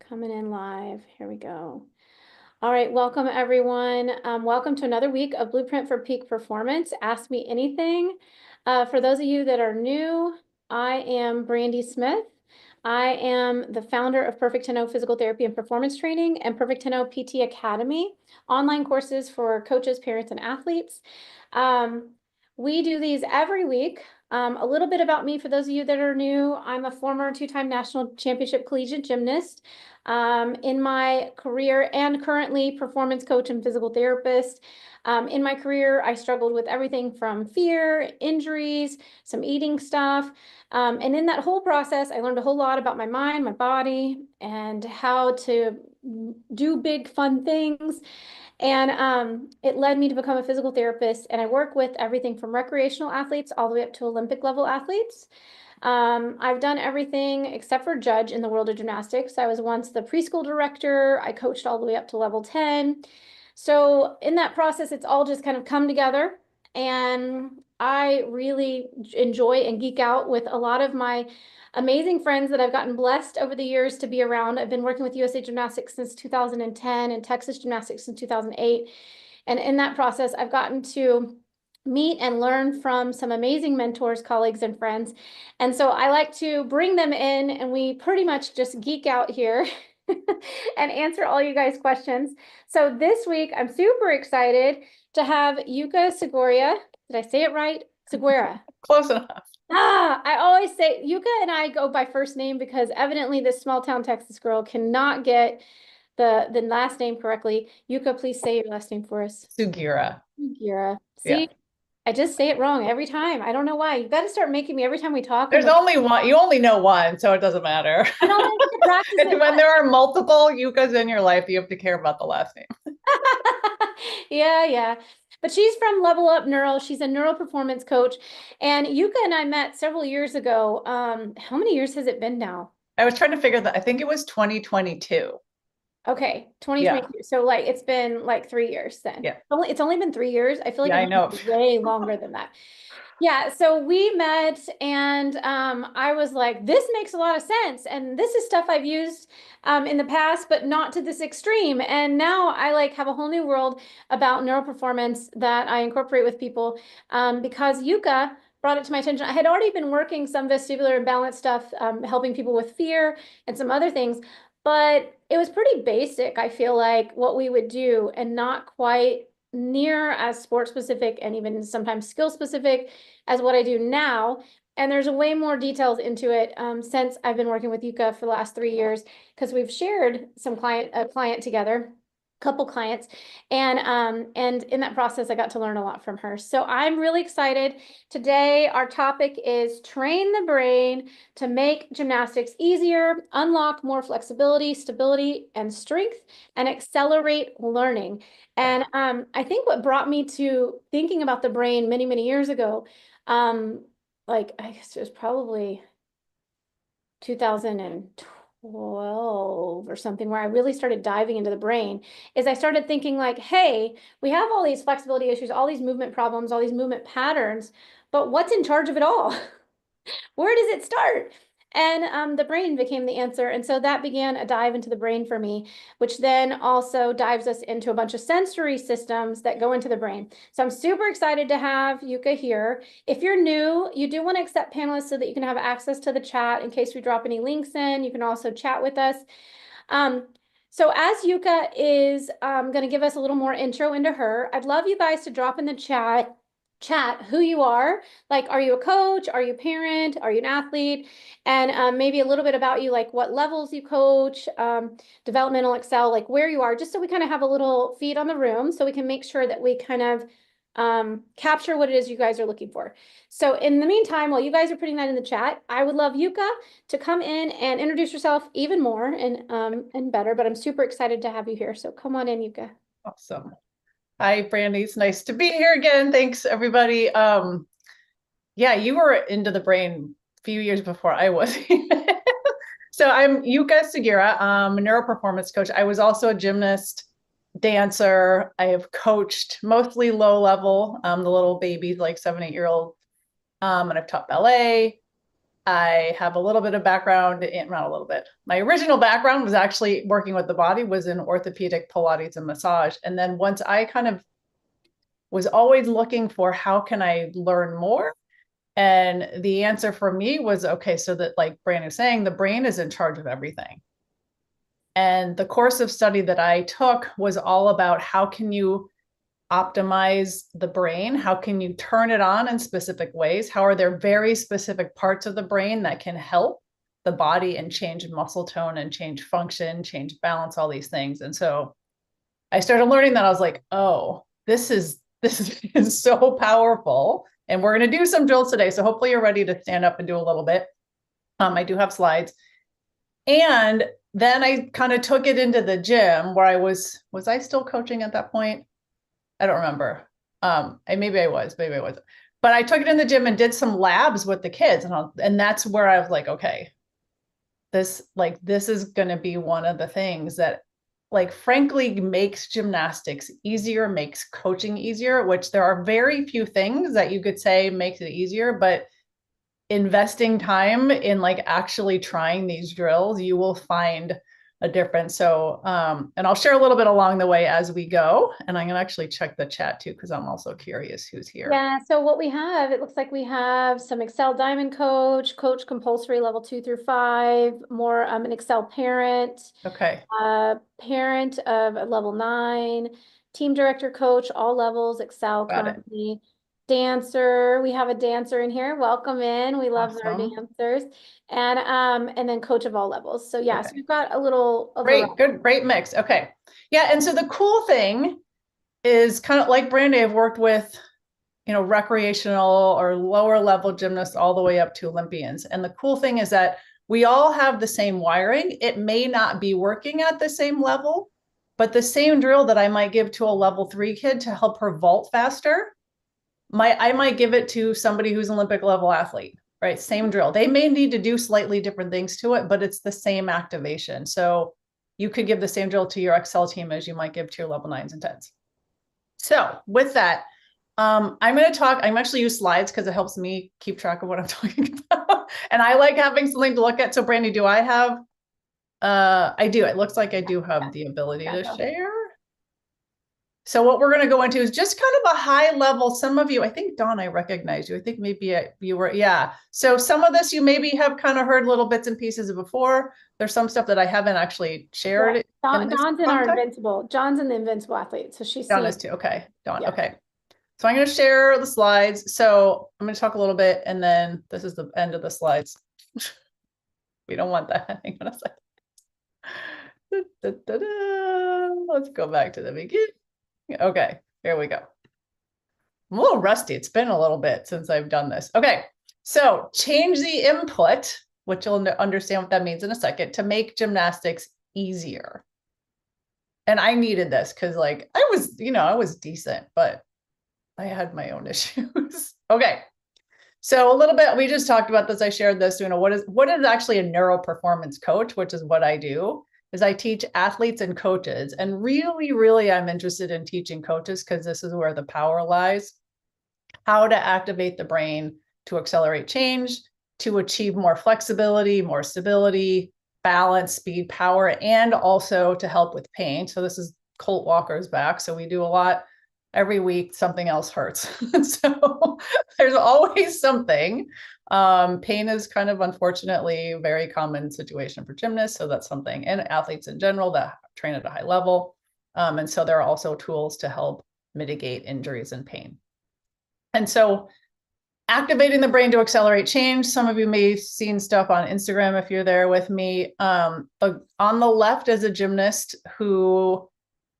Coming in live. Here we go. All right, welcome everyone. Welcome to another week of Blueprint for Peak Performance. Ask Me Anything. For those of you that are new, I am Brandi Smith. I am the founder of Perfect 10 Physical Therapy and Performance Training and Perfect 10 PT Academy, online courses for coaches, parents, and athletes. We do these every week. A little bit about me for those of you that are new. I'm a former two-time national championship collegiate gymnast. In my career and currently performance coach and physical therapist. In my career, I struggled with everything from fear, injuries, some eating stuff. And in that whole process, I learned a whole lot about my mind, my body, and how to do big, fun things. And it led me to become a physical therapist. And I work with everything from recreational athletes all the way up to Olympic level athletes. I've done everything except for judge in the world of gymnastics. I was once the preschool director. I coached all the way up to level 10. So in that process, it's all just kind of come together. And I really enjoy and geek out with a lot of my amazing friends that I've gotten blessed over the years to be around. I've been working with USA Gymnastics since 2010 and Texas Gymnastics since 2008. And in that process, I've gotten to meet and learn from some amazing mentors, colleagues, and friends. And so I like to bring them in and we pretty much just geek out here and answer all you guys' questions. So this week, I'm super excited to have Yuka Suguira. Did I say it right? Suguira. Close enough. I always say Yuka and I go by first name because evidently this small town Texas girl cannot get the last name correctly. Yuka, please say your last name for us. Suguira. Suguira. Yeah. See, I just say it wrong every time. I don't know why. You've got to start making me every time we talk. There's only one. You only know one, so it doesn't matter. I don't have to practice It's it. when there are multiple Yukas in your life, you have to care about the last name. Yeah. But she's from Level Up Neuro. She's a neural performance coach. And Yuka and I met several years ago. How many years has it been now? I was trying to figure that. I think it was 2022. Okay, Yeah. 2022. So like it's been like 3 years then. Yeah. It's only been 3 years. I feel like Yeah, I it's know. been way longer than that. Yeah, so we met and I was like, this makes a lot of sense. And this is stuff I've used in the past, but not to this extreme. And now I like have a whole new world about neural performance that I incorporate with people because Yuka brought it to my attention. I had already been working some vestibular and balance stuff, helping people with fear and some other things, but it was pretty basic, I feel like, what we would do and not quite near as sport specific and even sometimes skill specific as what I do now. And there's way more details into it since I've been working with Yuka for the last 3 years because we've shared some client together, couple clients, and in that process I got to learn a lot from her. So I'm really excited. Today our topic is train the brain to make gymnastics easier, unlock more flexibility, stability, and strength, and accelerate learning. And I think what brought me to thinking about the brain many, many years ago, like I guess it was probably 2012 or something where I really started diving into the brain, is I started thinking like, hey, we have all these flexibility issues, all these movement problems, all these movement patterns, but what's in charge of it all? Where does it start? And the brain became the answer. And so that began a dive into the brain for me, which then also dives us into a bunch of sensory systems that go into the brain. So I'm super excited to have Yuka here. If you're new, you do want to accept panelists so that you can have access to the chat in case we drop any links in. You can also chat with us. So as Yuka is going to give us a little more intro into her, I'd love you guys to drop in the chat who you are. Like, are you a coach? Are you a parent? Are you an athlete? And maybe a little bit about you, like what levels you coach, developmental Excel, like where you are, just so we kind of have a little feed on the room so we can make sure that we kind of capture what it is you guys are looking for. So in the meantime, while you guys are putting that in the chat, I would love Yuka to come in and introduce yourself even more and better, but I'm super excited to have you here. So come on in, Yuka. Awesome. Hi, Brandi. It's nice to be here again. Thanks, everybody. Yeah, you were into the brain a few years before I was. So I'm Yuka Suguira. I'm a neuroperformance coach. I was also a gymnast, dancer. I have coached mostly low level, the little babies, like 7, 8-year-old. And I've taught ballet. I have a little bit of background in, not a little bit. My original background was actually working with the body, was in orthopedic Pilates and massage. And then once I kind of was always looking for how can I learn more? And the answer for me was, okay, so that like Brandi was saying, the brain is in charge of everything. And the course of study that I took was all about how can you optimize the brain? How can you turn it on in specific ways? How are there very specific parts of the brain that can help the body and change muscle tone and change function, change balance, all these things? And so I started learning that. I was like, oh, this is so powerful. And we're going to do some drills today. So hopefully you're ready to stand up and do a little bit. I do have slides. And then I kind of took it into the gym where I was I still coaching at that point? I don't remember. Maybe I was, maybe I wasn't. But I took it in the gym and did some labs with the kids. And that's where I was like, okay, this is going to be one of the things that like frankly makes gymnastics easier, makes coaching easier, which there are very few things that you could say makes it easier, but investing time in like actually trying these drills, you will find a difference. So, and I'll share a little bit along the way as we go. And I'm going to actually check the chat too, because I'm also curious who's here. Yeah, so what we have, it looks like we have some Excel Diamond Coach, Coach Compulsory level 2 through 5, more an Excel parent, Okay. Parent of level 9, Team Director Coach, all levels, Excel Got it. currently. Dancer, we have a dancer in here. Welcome in. We love our Awesome. dancers. And then coach of all levels. So yeah, so Okay. we've got a little Great, good, great mix. Okay. Yeah. And so the cool thing is kind of like Brandi, I've worked with, recreational or lower level gymnasts all the way up to Olympians. And the cool thing is that we all have the same wiring. It may not be working at the same level, but the same drill that I might give to a level 3 kid to help her vault faster, I might give it to somebody who's an Olympic level athlete, right? Same drill. They may need to do slightly different things to it, but it's the same activation. So you could give the same drill to your Excel team as you might give to your level 9s and 10s. So with that, I'm actually use slides because it helps me keep track of what I'm talking about. And I like having something to look at. So Brandi, do I have, I do, it looks like I do have the ability to share. So what we're going to go into is just kind of a high level. Some of you, I think, Dawn, I recognize you. I think maybe you were, yeah. So some of this you maybe have kind of heard little bits and pieces of before. There's some stuff that I haven't actually shared. Yeah. Dawn's in our Invincible. John's in the Invincible athlete. So she's Dawn is too. Okay. Dawn. Yeah. Okay. So I'm going to share the slides. So I'm going to talk a little bit and then this is the end of the slides. We don't want that. Hang on a second. Let's go back to the beginning. Okay, here we go. I'm a little rusty. It's been a little bit since I've done this. Okay, so change the input, which you'll understand what that means in a second, to make gymnastics easier. And I needed this because like I was decent, but I had my own issues. Okay. So a little bit, we just talked about this. I shared this, what is actually a neuro performance coach, which is what I do, is I teach athletes and coaches. And really, really, I'm interested in teaching coaches because this is where the power lies, how to activate the brain to accelerate change, to achieve more flexibility, more stability, balance, speed, power, and also to help with pain. So this is Colt Walker's back. So we do a lot every week, something else hurts. So there's always something. Pain is kind of unfortunately a very common situation for gymnasts. So that's something, and athletes in general that train at a high level. And so there are also tools to help mitigate injuries and pain. And so activating the brain to accelerate change. Some of you may have seen stuff on Instagram if you're there with me. On the left is a gymnast who,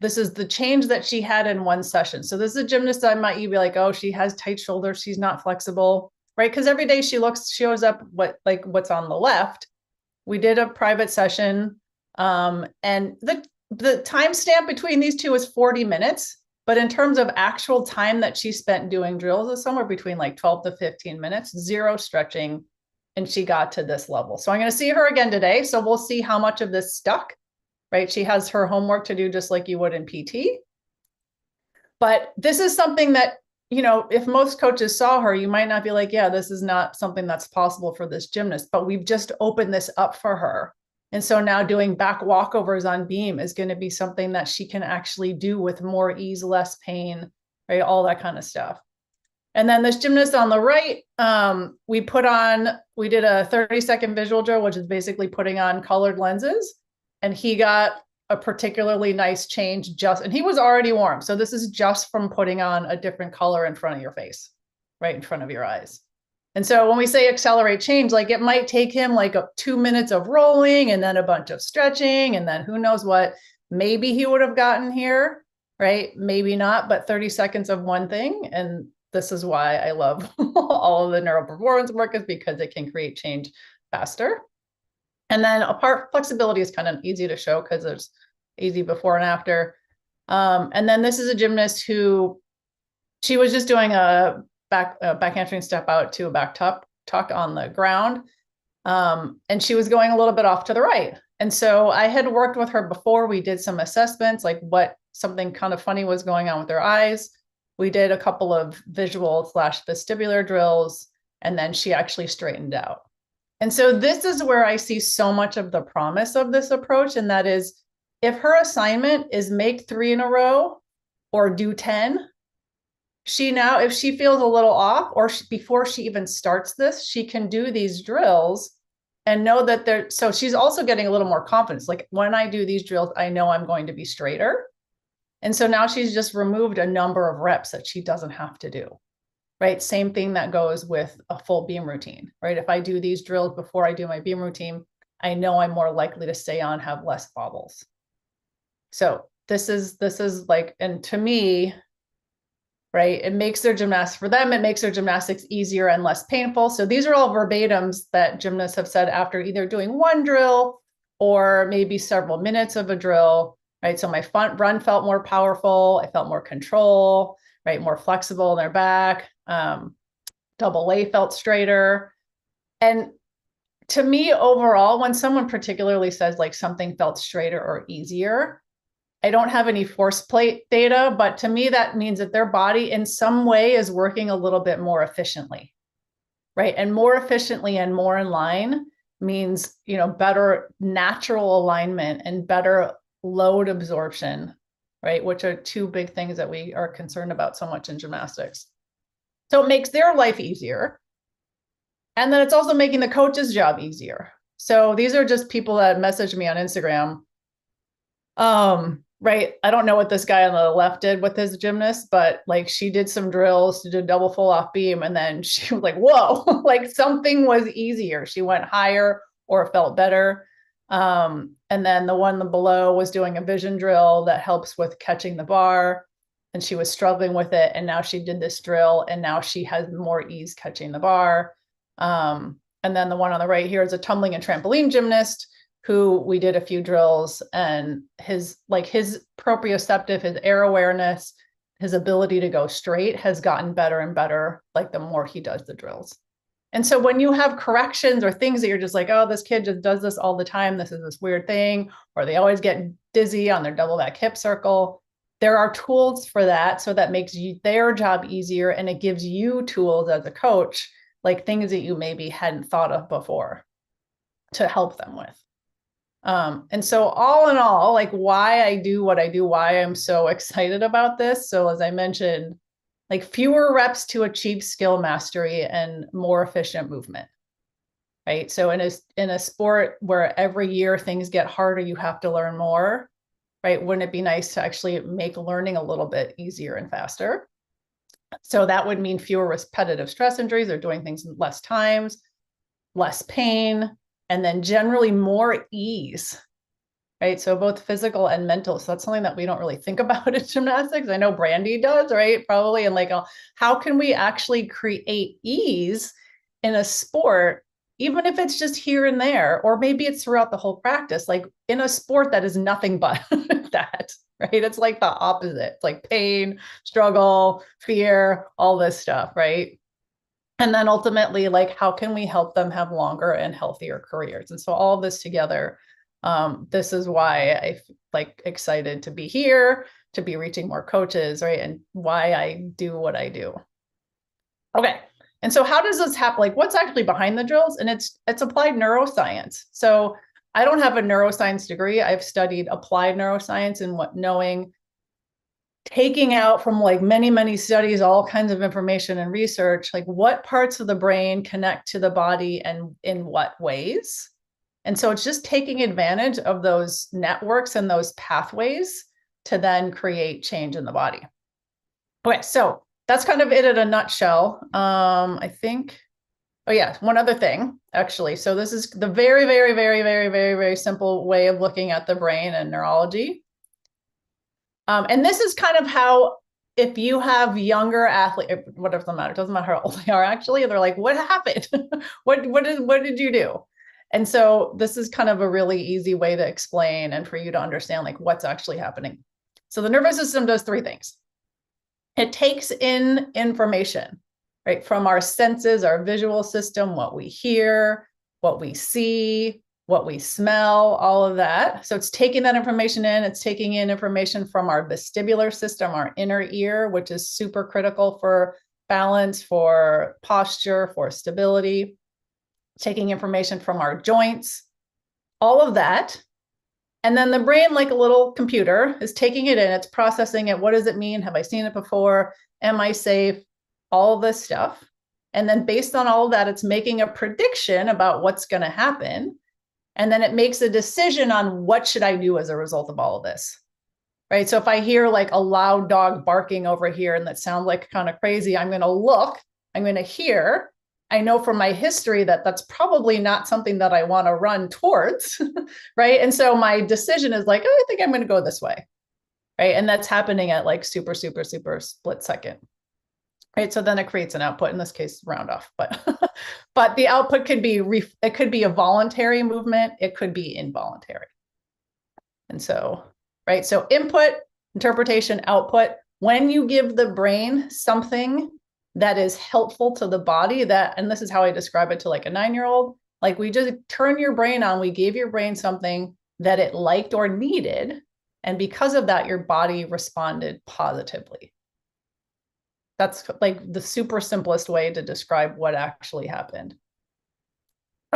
this is the change that she had in one session. So this is a gymnast that might you be like, oh, she has tight shoulders, she's not flexible, right? Because every day she shows up what's on the left. We did a private session, and the timestamp between these two is 40 minutes. But in terms of actual time that she spent doing drills is somewhere between like 12 to 15 minutes, zero stretching, and she got to this level. So I'm going to see her again today. So we'll see how much of this stuck, right? She has her homework to do just like you would in PT. But this is something that if most coaches saw her, you might not be like, yeah, this is not something that's possible for this gymnast, but we've just opened this up for her. And so now doing back walkovers on beam is going to be something that she can actually do with more ease, less pain, right? All that kind of stuff. And then this gymnast on the right, we did a 30-second visual drill, which is basically putting on colored lenses. And he got a particularly nice change and he was already warm. So this is just from putting on a different color in front of your face, right in front of your eyes. And so when we say accelerate change, like it might take him like 2 minutes of rolling and then a bunch of stretching and then who knows what, maybe he would have gotten here, right? Maybe not, but 30 seconds of one thing. And this is why I love all of the neural performance work, is because it can create change faster. And then flexibility is kind of easy to show because there's easy before and after. And then this is a gymnast who, she was just doing a back hamstring step out to a back tuck on the ground. And she was going a little bit off to the right. And so I had worked with her before. We did some assessments, like something kind of funny was going on with her eyes. We did a couple of visual/vestibular drills, and then she actually straightened out. And so this is where I see so much of the promise of this approach. And that is, if her assignment is make 3 in a row or do 10, if she feels a little off, or before she even starts this, she can do these drills and know that so she's also getting a little more confidence. Like when I do these drills, I know I'm going to be straighter. And so now she's just removed a number of reps that she doesn't have to do, right? Same thing that goes with a full beam routine, right? If I do these drills before I do my beam routine, I know I'm more likely to stay on, have less wobbles. So this is like, and to me, right, it makes their gymnastics, for them, it makes their gymnastics easier and less painful. So these are all verbatims that gymnasts have said after either doing one drill or maybe several minutes of a drill. Right. So my front run felt more powerful. I felt more control, right? More flexible in their back. Double A felt straighter. And to me, overall, when someone particularly says like something felt straighter or easier, I don't have any force plate data, but to me, that means that their body in some way is working a little bit more efficiently, right? And more efficiently and more in line means, better natural alignment and better load absorption, right? Which are two big things that we are concerned about so much in gymnastics. So it makes their life easier. And then it's also making the coach's job easier. So these are just people that messaged me on Instagram. Right. I don't know what this guy on the left did with his gymnast, but like she did some drills to do double full off beam. And then she was like, whoa, like something was easier. She went higher or felt better. And then the one below was doing a vision drill that helps with catching the bar. And she was struggling with it. And now she did this drill and now she has more ease catching the bar. And then the one on the right here is a tumbling and trampoline gymnast who we did a few drills, and his proprioceptive, his air awareness, his ability to go straight has gotten better and better, like the more he does the drills. And so when you have corrections or things that you're just like, oh, this kid just does this all the time, this is this weird thing, or they always get dizzy on their double back hip circle, there are tools for that. So that makes their job easier, and it gives you tools as a coach, like things that you maybe hadn't thought of before to help them with. And so all in all, like why I do what I do, why I'm so excited about this. So as I mentioned, like fewer reps to achieve skill mastery and more efficient movement, right? So in a sport where every year things get harder, you have to learn more, right? Wouldn't it be nice to actually make learning a little bit easier and faster? So that would mean fewer repetitive stress injuries, or doing things less times, less pain, and then generally more ease, right? So both physical and mental. So that's something that we don't really think about in gymnastics. I know Brandi does, right? Probably. And like, how can we actually create ease in a sport, even if it's just here and there, or maybe it's throughout the whole practice, like in a sport that is nothing but that, right? It's like the opposite. It's like pain, struggle, fear, all this stuff, right? And then ultimately, like, how can we help them have longer and healthier careers? And so all of this together, this is why I like excited to be here, to be reaching more coaches, right? And why I do what I do. Okay. And so how does this happen? Like what's actually behind the drills? And it's applied neuroscience. So I don't have a neuroscience degree. I've studied applied neuroscience and knowing, taking out from like many studies, all kinds of information and research, like what parts of the brain connect to the body and in what ways. And so it's just taking advantage of those networks and those pathways to then create change in the body. Okay, so that's kind of it in a nutshell. I think, oh yeah, one other thing, actually. So this is the very simple way of looking at the brain and neurology. And this is kind of how, if you have younger athletes, whatever the matter, it doesn't matter how old they are, actually, they're like, what happened? what did you do? And so this is kind of a really easy way to explain and for you to understand like what's actually happening. So the nervous system does three things. It takes in information, right, from our senses, our visual system, what we hear, what we see, what we smell, all of that. So it's taking that information in, it's taking in information from our vestibular system, our inner ear, which is super critical for balance, for posture, for stability, taking information from our joints, all of that. And then the brain, like a little computer, is taking it in, it's processing it. What does it mean? Have I seen it before? Am I safe? All of this stuff. And then based on all of that, it's making a prediction about what's going to happen. And then it makes a decision on what should I do as a result of all of this, right? So if I hear like a loud dog barking over here and that sounds like kind of crazy, I'm going to look, I'm going to hear. I know from my history that that's probably not something that I want to run towards, right? And so my decision is like, oh, I think I'm going to go this way, right? And that's happening at like super split second, right? So then it creates an output, in this case, round off, but but the output could be, it could be a voluntary movement, it could be involuntary. And so, right, so input, interpretation, output. When you give the brain something that is helpful to the body, that, and this is how I describe it to like a 9-year-old, like we just turn your brain on, we gave your brain something that it liked or needed, and because of that, your body responded positively. That's like the super simplest way to describe what actually happened.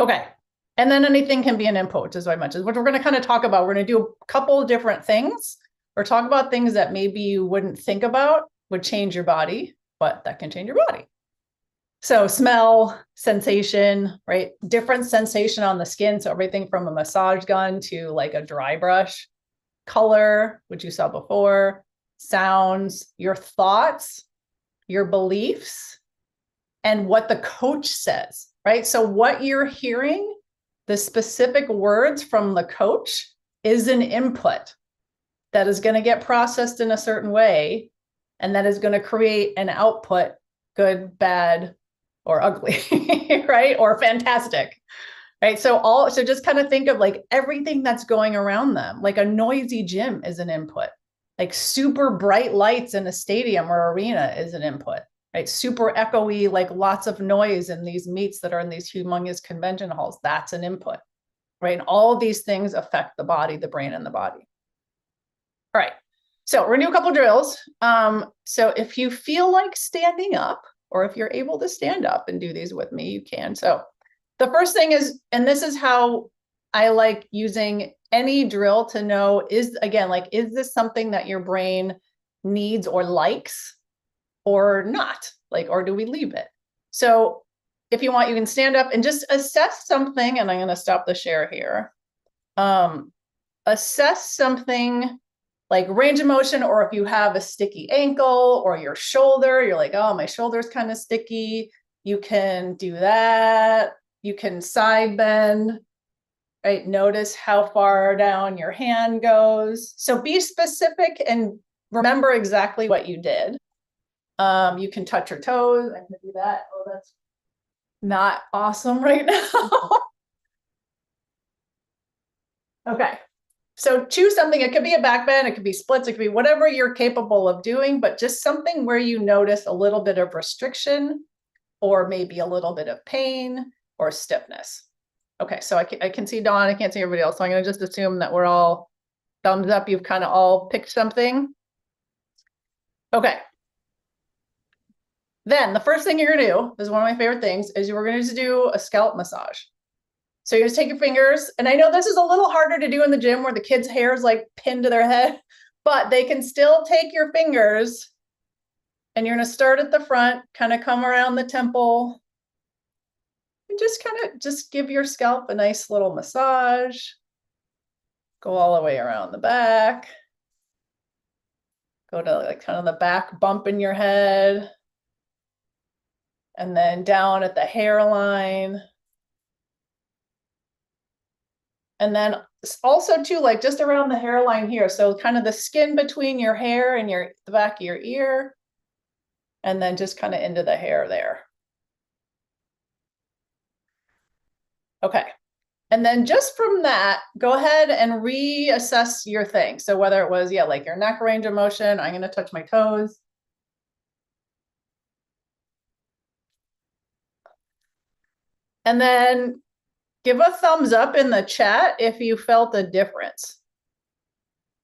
Okay. And then anything can be an input, as I mentioned, which we're going to kind of talk about. We're going to do a couple of different things, or talk about things that maybe you wouldn't think about would change your body, but that can change your body. So smell, sensation, right? Different sensation on the skin. So everything from a massage gun to like a dry brush. Color, which you saw before. Sounds, your thoughts, your beliefs, and what the coach says, right? So what you're hearing, the specific words from the coach, is an input that is going to get processed in a certain way, and that is going to create an output, good, bad, or ugly, right? Or fantastic, right? So just kind of think of like everything that's going around them. Like a noisy gym is an input. Like super bright lights in a stadium or arena is an input, right? Super echoey, like lots of noise in these meets that are in these humongous convention halls, that's an input, right? And all of these things affect the body, the brain, and the body. All right, so we're gonna do a couple drills. So if you feel like standing up, or if you're able to stand up and do these with me, you can. So the first thing is, and this is how I like using any drill to know is, again, like, is this something that your brain needs or likes or not? Like, or do we leave it? So if you want, you can stand up and just assess something. And I'm going to stop the share here. Assess something like range of motion, or if you have a sticky ankle or your shoulder, you're like, oh, my shoulder's kind of sticky. You can do that. You can side bend, right? Notice how far down your hand goes. So be specific and remember exactly what you did. You can touch your toes. I'm gonna do that. Oh, that's not awesome right now. Okay. So choose something. It could be a back bend, it could be splits, it could be whatever you're capable of doing, but just something where you notice a little bit of restriction, or maybe a little bit of pain or stiffness. Okay, so I can see Dawn, I can't see everybody else, so I'm going to just assume that we're all thumbs up. You've kind of all picked something. Okay. Then the first thing you're gonna do, this is one of my favorite things, is we're gonna do a scalp massage. So you just take your fingers, and I know this is a little harder to do in the gym where the kids' hair is like pinned to their head, but they can still take your fingers and you're gonna start at the front, kind of come around the temple, and just kind of just give your scalp a nice little massage. Go all the way around the back. Go to like kind of the back bump in your head. And then down at the hairline. And then also too, like just around the hairline here. So kind of the skin between your hair and the back of your ear. And then just kind of into the hair there. Okay. And then just from that, go ahead and reassess your thing. So whether it was, like your neck range of motion, I'm going to touch my toes. And then give a thumbs up in the chat if you felt a difference.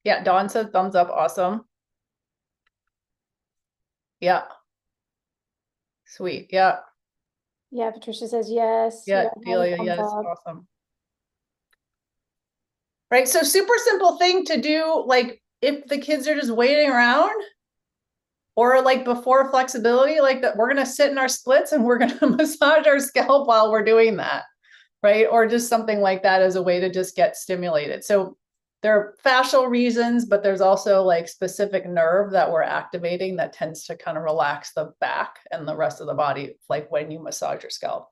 Yeah, Dawn said thumbs up. Awesome. Yeah. Sweet. Yeah. Yeah, Patricia says yes. Yeah, Delia, yes. Awesome. Right. So super simple thing to do, like if the kids are just waiting around or like before flexibility, like that, we're going to sit in our splits and we're going to massage our scalp while we're doing that. Right. Or just something like that as a way to just get stimulated. So there are fascial reasons, but there's also like specific nerve that we're activating that tends to kind of relax the back and the rest of the body, like when you massage your scalp.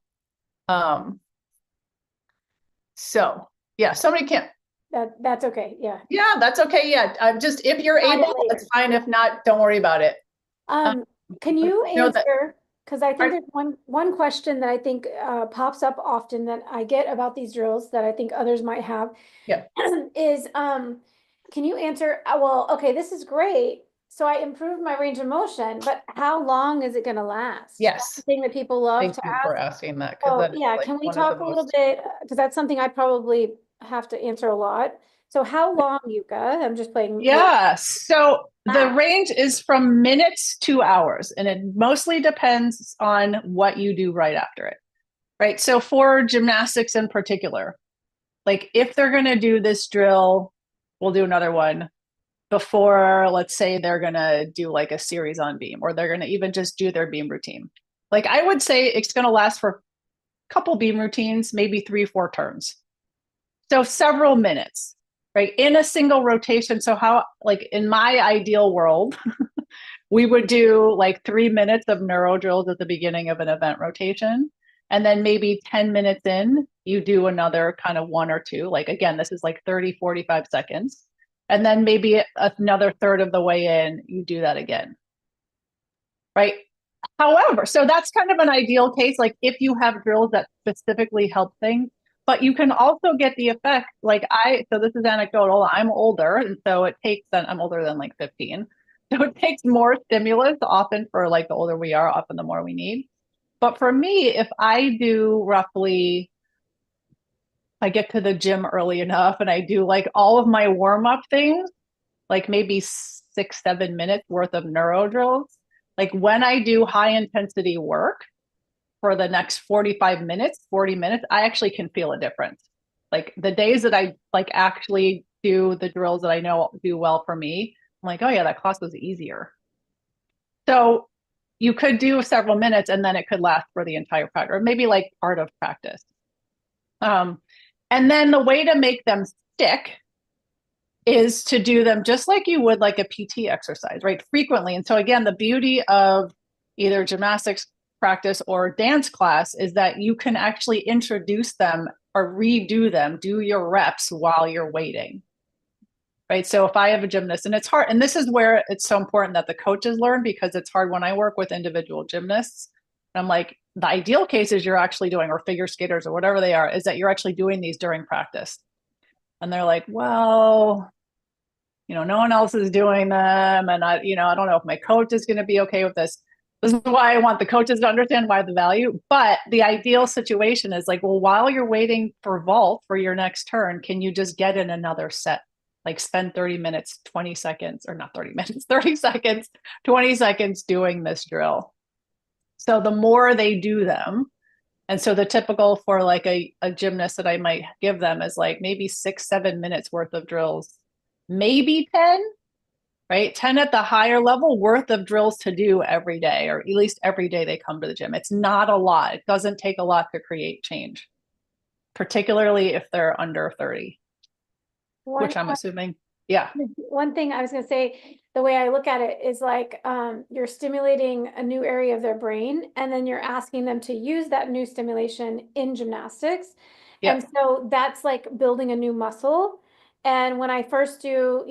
So yeah, somebody can't. That's okay. Yeah. Yeah, that's okay. Yeah. I'm just, if you're able, that's fine. If not, don't worry about it. Can you answer, because I think there's one question that I think pops up often that I get about these drills that I think others might have. Yeah. Is can you answer, well, okay, this is great. So I improved my range of motion, but how long is it going to last? Yes. That's the thing that people love Thank to you ask. for asking that. Oh, yeah. Can we talk a little bit? Because that's something I probably have to answer a lot. So how long, Yuka? I'm just playing. Yeah. So the range is from minutes to hours, and it mostly depends on what you do right after it. Right. So for gymnastics in particular, like if they're going to do this drill, we'll do another one before, let's say they're going to do like a series on beam, or they're going to even just do their beam routine. Like I would say it's going to last for a couple beam routines, maybe 3-4 turns. So several minutes, right? In a single rotation. So how, like in my ideal world, we would do like 3 minutes of neuro drills at the beginning of an event rotation. And then maybe 10 minutes in, you do another kind of 1 or 2. Like again, this is like 30, 45 seconds. And then maybe another third of the way in, you do that again. Right. However, so that's kind of an ideal case, like if you have drills that specifically help things, but you can also get the effect, like so this is anecdotal, I'm older, and so I'm older than like 15. So it takes more stimulus often for like the older we are, often the more we need. But for me, if I do roughly, I get to the gym early enough and I do like all of my warm-up things, like maybe 6-7 minutes worth of neuro drills. Like when I do high intensity work for the next 45 minutes, 40 minutes, I actually can feel a difference. Like the days that I like actually do the drills that I know do well for me, I'm like, oh yeah, that class was easier. So you could do several minutes and then it could last for the entire practice, or maybe like part of practice. And then the way to make them stick is to do them just like you would like a PT exercise, right? Frequently. And so again, the beauty of either gymnastics practice or dance class is that you can actually introduce them or redo them, do your reps while you're waiting. Right. So if I have a gymnast, and it's hard, and this is where it's so important that the coaches learn, because it's hard when I work with individual gymnasts. I'm like, the ideal case is you're actually doing, or figure skaters or whatever they are, is that you're actually doing these during practice. And they're like, well, no one else is doing them. And I don't know if my coach is going to be okay with this. This is why I want the coaches to understand why the value. But the ideal situation is like, well, while you're waiting for vault for your next turn, can you just get in another set? like spend 30 minutes, 20 seconds, or not 30 minutes, 30 seconds, 20 seconds doing this drill. So the more they do them, and so the typical for like a gymnast that I might give them is like maybe 6, 7 minutes worth of drills, maybe 10, right? 10 at the higher level worth of drills to do every day, or at least every day they come to the gym. It's not a lot. It doesn't take a lot to create change, particularly if they're under 30, which I'm assuming. Yeah. One thing I was going to say, the way I look at it is like you're stimulating a new area of their brain, and then you're asking them to use that new stimulation in gymnastics. Yep. And so that's like building a new muscle. And when I first do,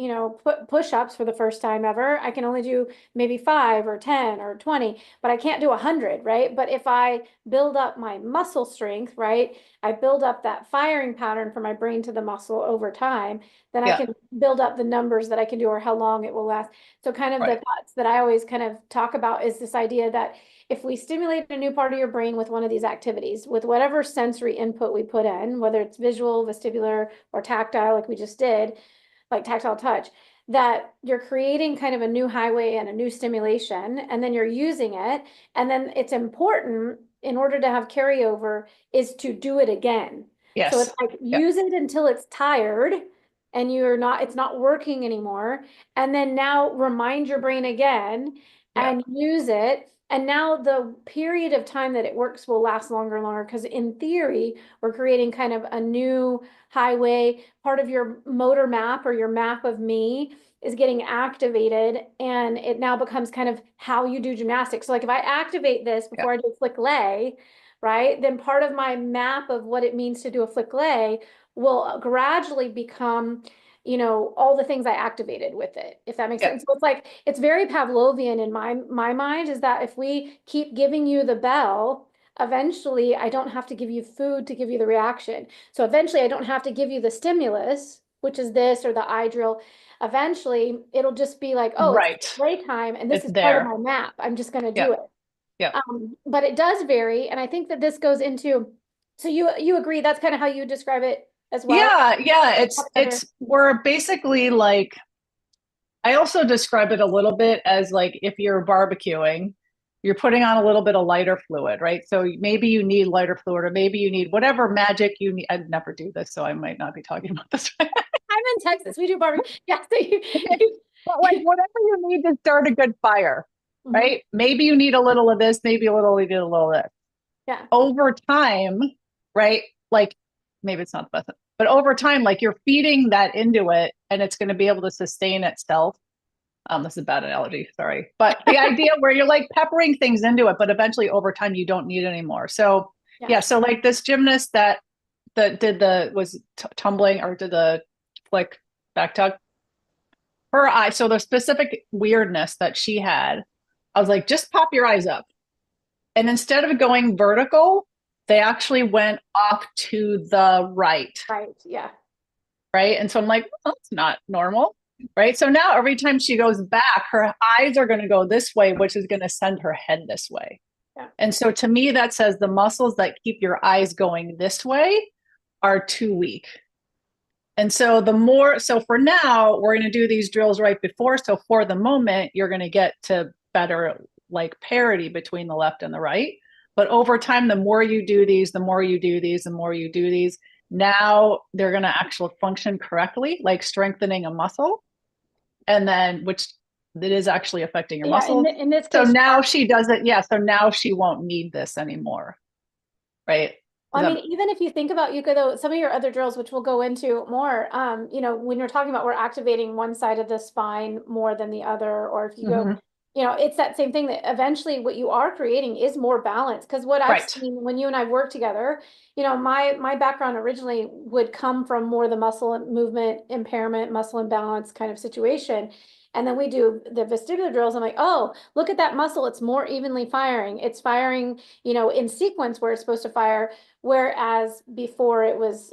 push-ups for the first time ever, I can only do maybe 5 or 10 or 20, but I can't do 100, right? But if I build up my muscle strength, right, I build up that firing pattern for my brain to the muscle over time, then I Yeah. can build up the numbers that I can do or how long it will last. So kind of the Right. thoughts that I always kind of talk about is this idea that if we stimulate a new part of your brain with one of these activities, with whatever sensory input we put in, whether it's visual, vestibular, or tactile, like we just did, like tactile touch, that you're creating kind of a new highway and a new stimulation, and then you're using it. And then it's important in order to have carryover is to do it again. So it's Yes. like Yep. use it until it's tired and it's not working anymore. And then now remind your brain again Yep. and use it. And now the period of time that it works will last longer and longer because in theory, we're creating kind of a new highway. Part of your motor map or your map of me is getting activated, and it now becomes kind of how you do gymnastics. So like if I activate this Yep. before I do a flick lay, right, then part of my map of what it means to do a flick lay will gradually become, all the things I activated with it, if that makes Yep. sense. So it's like, it's very Pavlovian in my mind, is that if we keep giving you the bell, eventually I don't have to give you food to give you the reaction. So eventually I don't have to give you the stimulus, which is this or the eye drill. Eventually it'll just be like, oh, it's Right. playtime and this It's is part of there. my map. I'm just going to do Yep. it. Yep. But it does vary. And I think that this goes into, so you agree that's kind of how you describe it as well? Yeah. Yeah. Other, We're basically like, I also describe it a little bit as like if you're barbecuing, you're putting on a little bit of lighter fluid, right? So maybe you need lighter fluid, or maybe you need whatever magic you need. I'd never do this, so I might not be talking about this. I'm in Texas. We do barbecue. Yeah. So But like whatever you need to start a good fire, Mhm. right? Maybe you need a little of this, maybe you need a little of this. Yeah. Over time, right? Like maybe it's not the best, but over time, like you're feeding that into it and it's going to be able to sustain itself. This is a bad analogy, sorry. But the idea where you're like peppering things into it, but eventually over time you don't need it anymore. So Yeah. yeah, so like this gymnast that did the was tumbling or did the flick back tug, her eye, so the specific weirdness that she had, I was like, just pop your eyes up. And instead of going vertical, they actually went off to the right. Right. Yeah. Right. And so I'm like, well, that's not normal. Right. So now every time she goes back, her eyes are going to go this way, which is going to send her head this way. Yeah. And so to me, that says the muscles that keep your eyes going this way are too weak. And so so for now, we're going to do these drills right before. So for the moment, you're going to get to better like parity between the left and the right. But over time, the more you do these, the more you do these, the more you do these, now they're going to actually function correctly, like strengthening a muscle. And then, which it is actually affecting your Yeah. muscles. In this So case, now she does it. Yeah. So now she won't need this anymore. Right. I mean, even if you think about Yuka, though, some of your other drills, which we'll go into more, when you're talking about we're activating one side of the spine more than the other, or if you go, Mhm. it's that same thing that eventually what you are creating is more balance. Because what I've Right. seen when you and I work together, my background originally would come from more the muscle and movement impairment, muscle imbalance kind of situation. And then we do the vestibular drills. I'm like, oh, look at that muscle. It's more evenly firing. It's firing, in sequence where it's supposed to fire. Whereas before it was,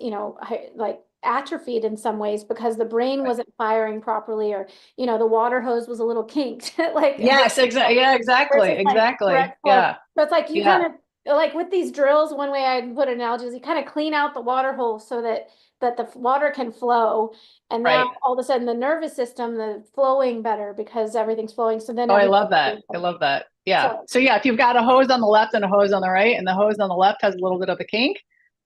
like atrophied in some ways because the brain Right. wasn't firing properly, or, the water hose was a little kinked, like Yes, exactly. Yeah, where it's exactly. just like Exactly. direct flow. Yeah. So it's like you kind Yeah. of like with these drills, one way I put an analogy is you kind of clean out the water hole so that the water can flow. And now Right. all of a sudden the nervous system, the flowing better because everything's flowing. So then Oh, I everything. love that. I love that. Yeah. So So yeah, if you've got a hose on the left and a hose on the right, and the hose on the left has a little bit of a kink,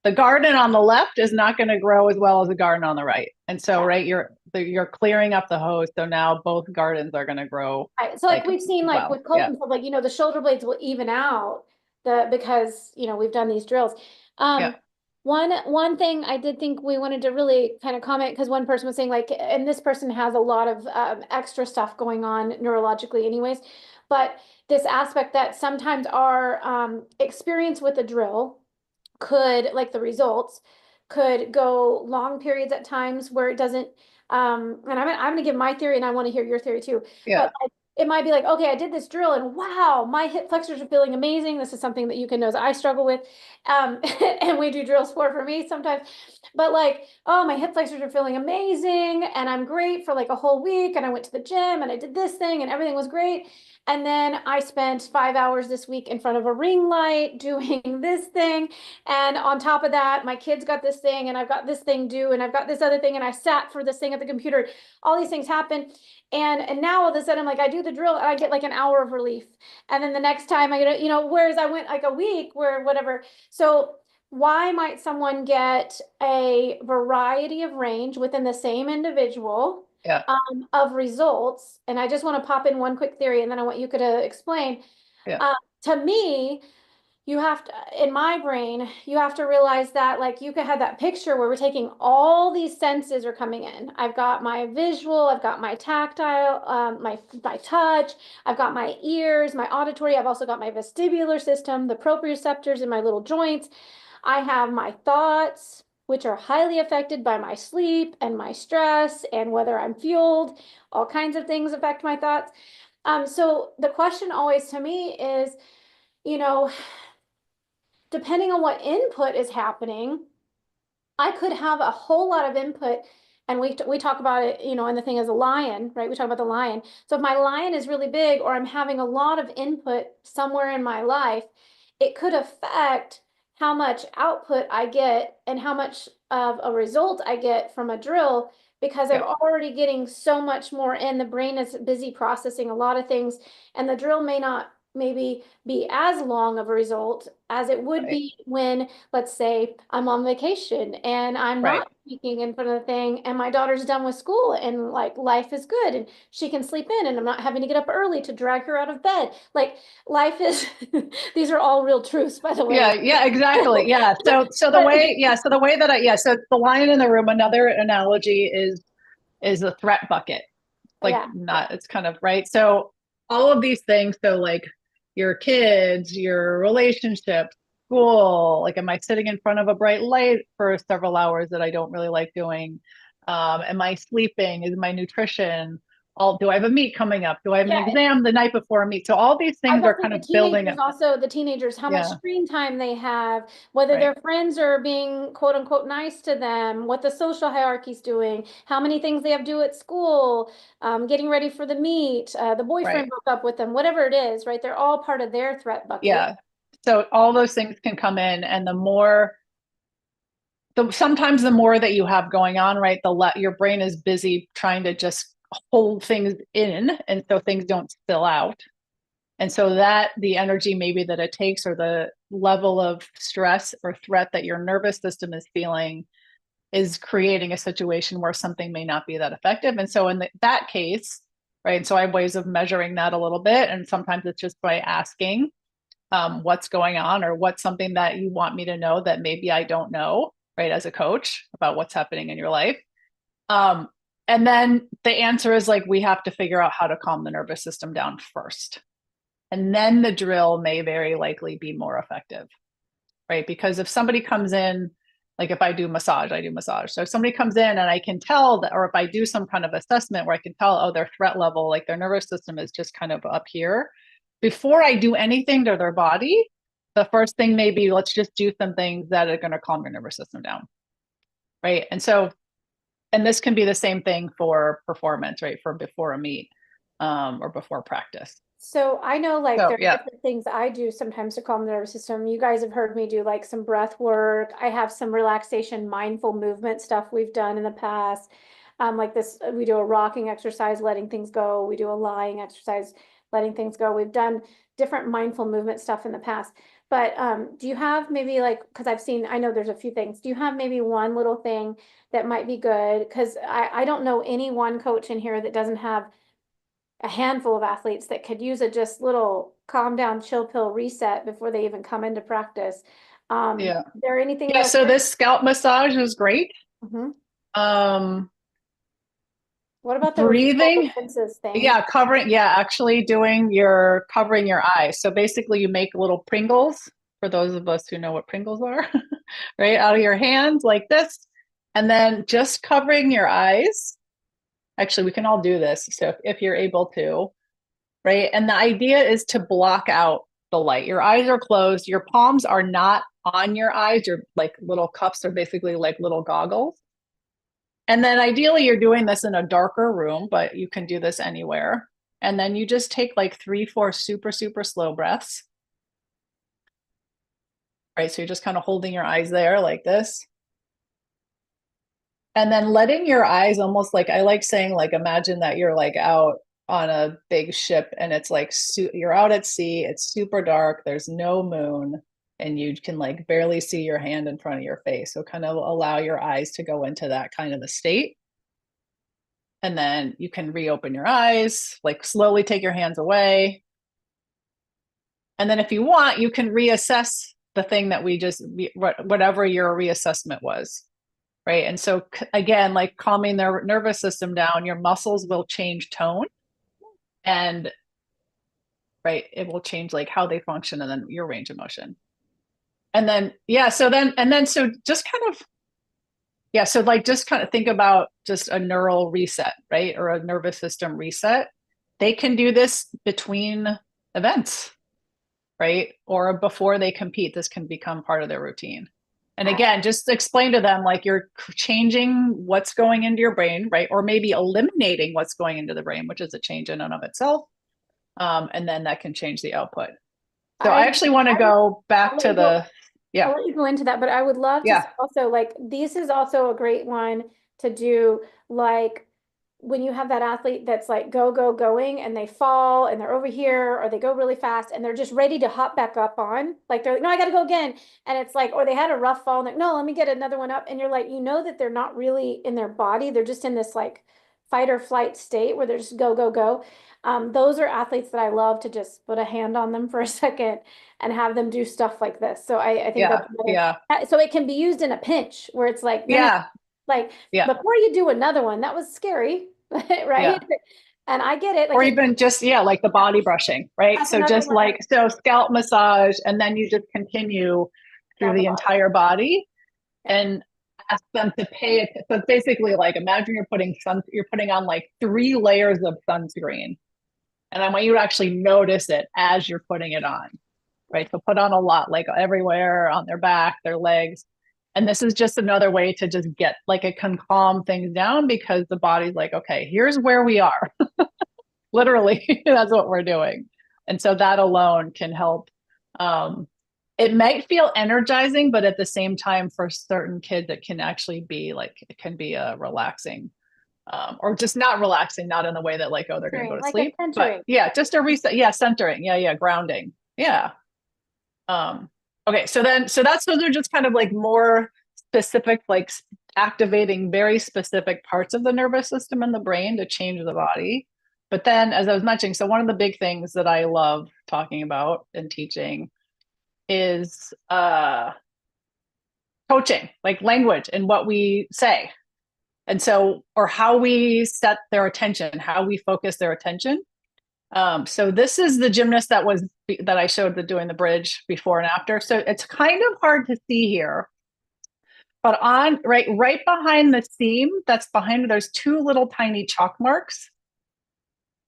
the garden on the left is not going to grow as well as the garden on the right. And so, yeah. right, you're clearing up the hose, so now both gardens are going to grow Right. So like like we've seen like well. with Yeah. coping, like the shoulder blades will even out because we've done these drills. Yeah. Um one thing I did think we wanted to really kind of comment because one person was saying like, and this person has a lot of extra stuff going on neurologically anyways, but this aspect that sometimes our experience with a drill could like the results could go long periods at times where it doesn't and I'm gonna give my theory and I want to hear your theory too, Yeah. but like, it might be like, okay, I did this drill and wow, my hip flexors are feeling amazing. This is something that Yuka knows I struggle with, and we do drills for me sometimes, but like, oh, my hip flexors are feeling amazing and I'm great for like a whole week and I went to the gym and I did this thing and everything was great. And then I spent 5 hours this week in front of a ring light doing this thing. And on top of that, my kids got this thing and I've got this thing due and I've got this other thing and I sat for this thing at the computer. All these things happen. And now all of a sudden I'm like, I do the drill and I get like an hour of relief. And then the next time I get, whereas I went like a week where whatever. So why might someone get a variety of range within the same individual Yeah. of results? And I just want to pop in one quick theory and then I want you to explain. Yeah. To me, you have to, in my brain, you have to realize that like you could have that picture where we're taking all these senses are coming in. I've got my visual, I've got my tactile, my touch, I've got my ears, my auditory, I've also got my vestibular system, the proprioceptors in my little joints. I have my thoughts, which are highly affected by my sleep and my stress and whether I'm fueled. All kinds of things affect my thoughts. So the question always to me is, you know, depending on what input is happening, I could have a whole lot of input. And we talk about it, and the thing is a lion, right? We talk about the lion. So if my lion is really big or I'm having a lot of input somewhere in my life, it could affect how much output I get and how much of a result I get from a drill because I'm Yeah. already getting so much more in. The brain is busy processing a lot of things, and the drill may not maybe be as long of a result as it would Right. be when, let's say, I'm on vacation and I'm Right. not speaking in front of the thing and my daughter's done with school and like life is good and she can sleep in and I'm not having to get up early to drag her out of bed. Like life is, these are all real truths, by the way. Yeah, yeah, exactly. Yeah. So the But way, yeah, so the way that so the lion in the room, another analogy is a threat bucket. Like yeah, not, it's kind of right. So all of these things, so like your kids, your relationships, school, like am I sitting in front of a bright light for several hours that I don't really like doing? Am I sleeping? Is my nutrition? All do I have a meet coming up? Do I have an yeah. exam the night before a meet? So all these I was things about are to say kind of building up. the teenagers, how much Yeah, screen time they have, whether right, their friends are being quote unquote nice to them, what the social hierarchy's doing, how many things they have to do at school, getting ready for the meet, the right. boyfriend broke up with them, whatever it is, right? They're all part of their threat bucket. Yeah. So all those things can come in, and sometimes the more that you have going on, right, your brain is busy trying to just hold things in, and so things don't spill out. And so that the energy maybe that it takes or the level of stress or threat that your nervous system is feeling is creating a situation where something may not be that effective. And so in that case, right, so I have ways of measuring that a little bit. And sometimes it's just by asking what's going on or what's something that you want me to know that maybe I don't know, right, as a coach about what's happening in your life. Um, and then the answer is like, we have to figure out how to calm the nervous system down first. And then the drill may very likely be more effective, right? Because if somebody comes in, like if I do massage, I do massage. So if somebody comes in and I can tell that, or if I do some kind of assessment where I can tell, oh, their threat level, like their nervous system is just kind of up here. Before I do anything to their body, the first thing may be, let's just do some things that are going to calm your nervous system down. Right. And this can be the same thing for performance, right? For before a meet or before practice. So I know like So there are yeah, different things I do sometimes to calm the nervous system. You guys have heard me do like some breath work. I have some relaxation, mindful movement stuff we've done in the past. Like this, we do a rocking exercise, letting things go. We do a lying exercise, letting things go. We've done different mindful movement stuff in the past. But do you have maybe like, because I know there's a few things. Do you have maybe one little thing that might be good? Because I don't know any one coach in here that doesn't have a handful of athletes that could use a just little calm down, chill pill reset before they even come into practice. yeah, Is there anything yeah. real So quick? this scalp massage is great. Mhm. Um, What about the removable breathing, lenses thing? yeah, covering, yeah, actually doing your covering your eyes. So basically, you make little Pringles for those of us who know what Pringles are, right? Out of your hands like this, and then just covering your eyes. Actually, we can all do this. So if you're able to, right? And the idea is to block out the light. Your eyes are closed. Your palms are not on your eyes. Your like little cups are basically like little goggles. And then ideally, you're doing this in a darker room, but you can do this anywhere. And then you just take like 3, 4 super, super slow breaths. Right. So you're just kind of holding your eyes there like this. And then letting your eyes almost like I like saying, like, imagine that you're like out on a big ship and it's like you're out at sea, it's super dark, there's no moon, and you can like barely see your hand in front of your face. So kind of allow your eyes to go into that kind of a state. And then you can reopen your eyes, like slowly take your hands away. And then if you want, you can reassess the thing that we just, whatever your reassessment was. Right. And so, again, like calming their nervous system down, your muscles will change tone and, right, it will change like how they function and then your range of motion. And then, yeah. So just kind of, yeah. So, like, just kind of think about just a neural reset, right? Or a nervous system reset. They can do this between events, right? Or before they compete, this can become part of their routine. And I, again, just explain to them like you're changing what's going into your brain, right? Or maybe eliminating what's going into the brain, which is a change in and of itself. And then that can change the output. So I I, actually want to I would, go I'll back let to you go. the, I'll yeah, let you go into that, but I would love to yeah, also like this is also a great one to do like when you have that athlete that's like going and they fall and they're over here or they go really fast and they're just ready to hop back up on like they're like no I got to go again and it's like or they had a rough fall and like no let me get another one up and you're like you know that they're not really in their body they're just in this like fight or flight state where they're just go. Those are athletes that I love to just put a hand on them for a second and have them do stuff like this. So I think yeah, that's another, yeah, so it can be used in a pinch where it's like, no, no, yeah, like yeah, before you do another one, that was scary, right? yeah. And I get it. Or Like it, even just, yeah, like the body brushing, right? that's So another just one like, so scalp massage, and then you just continue through down the the body. entire body Yeah. and ask them to pay it. So it's basically like imagine you're putting on like 3 layers of sunscreen. And I want you to actually notice it as you're putting it on. Right. So put on a lot, like everywhere on their back, their legs. And this is just another way to just get like it can calm things down because the body's like, okay, here's where we are. Literally, that's what we're doing. And so that alone can help. Um, it might feel energizing, but at the same time, for certain kids, it can actually be like it can be a relaxing, or just not relaxing, not in the way that like oh they're going to go Centering, to like a sleep, but centering. yeah, just a reset. Yeah, centering. Yeah, yeah, grounding. Yeah. Um, okay, so that's those are just kind of like more specific, like activating very specific parts of the nervous system and the brain to change the body. But then, as I was mentioning, so one of the big things that I love talking about and teaching is coaching, like language and what we say. And so, or how we set their attention, how we focus their attention. So this is the gymnast that I showed the doing the bridge before and after. So it's kind of hard to see here, but on right behind the seam that's behind her, there's 2 little tiny chalk marks.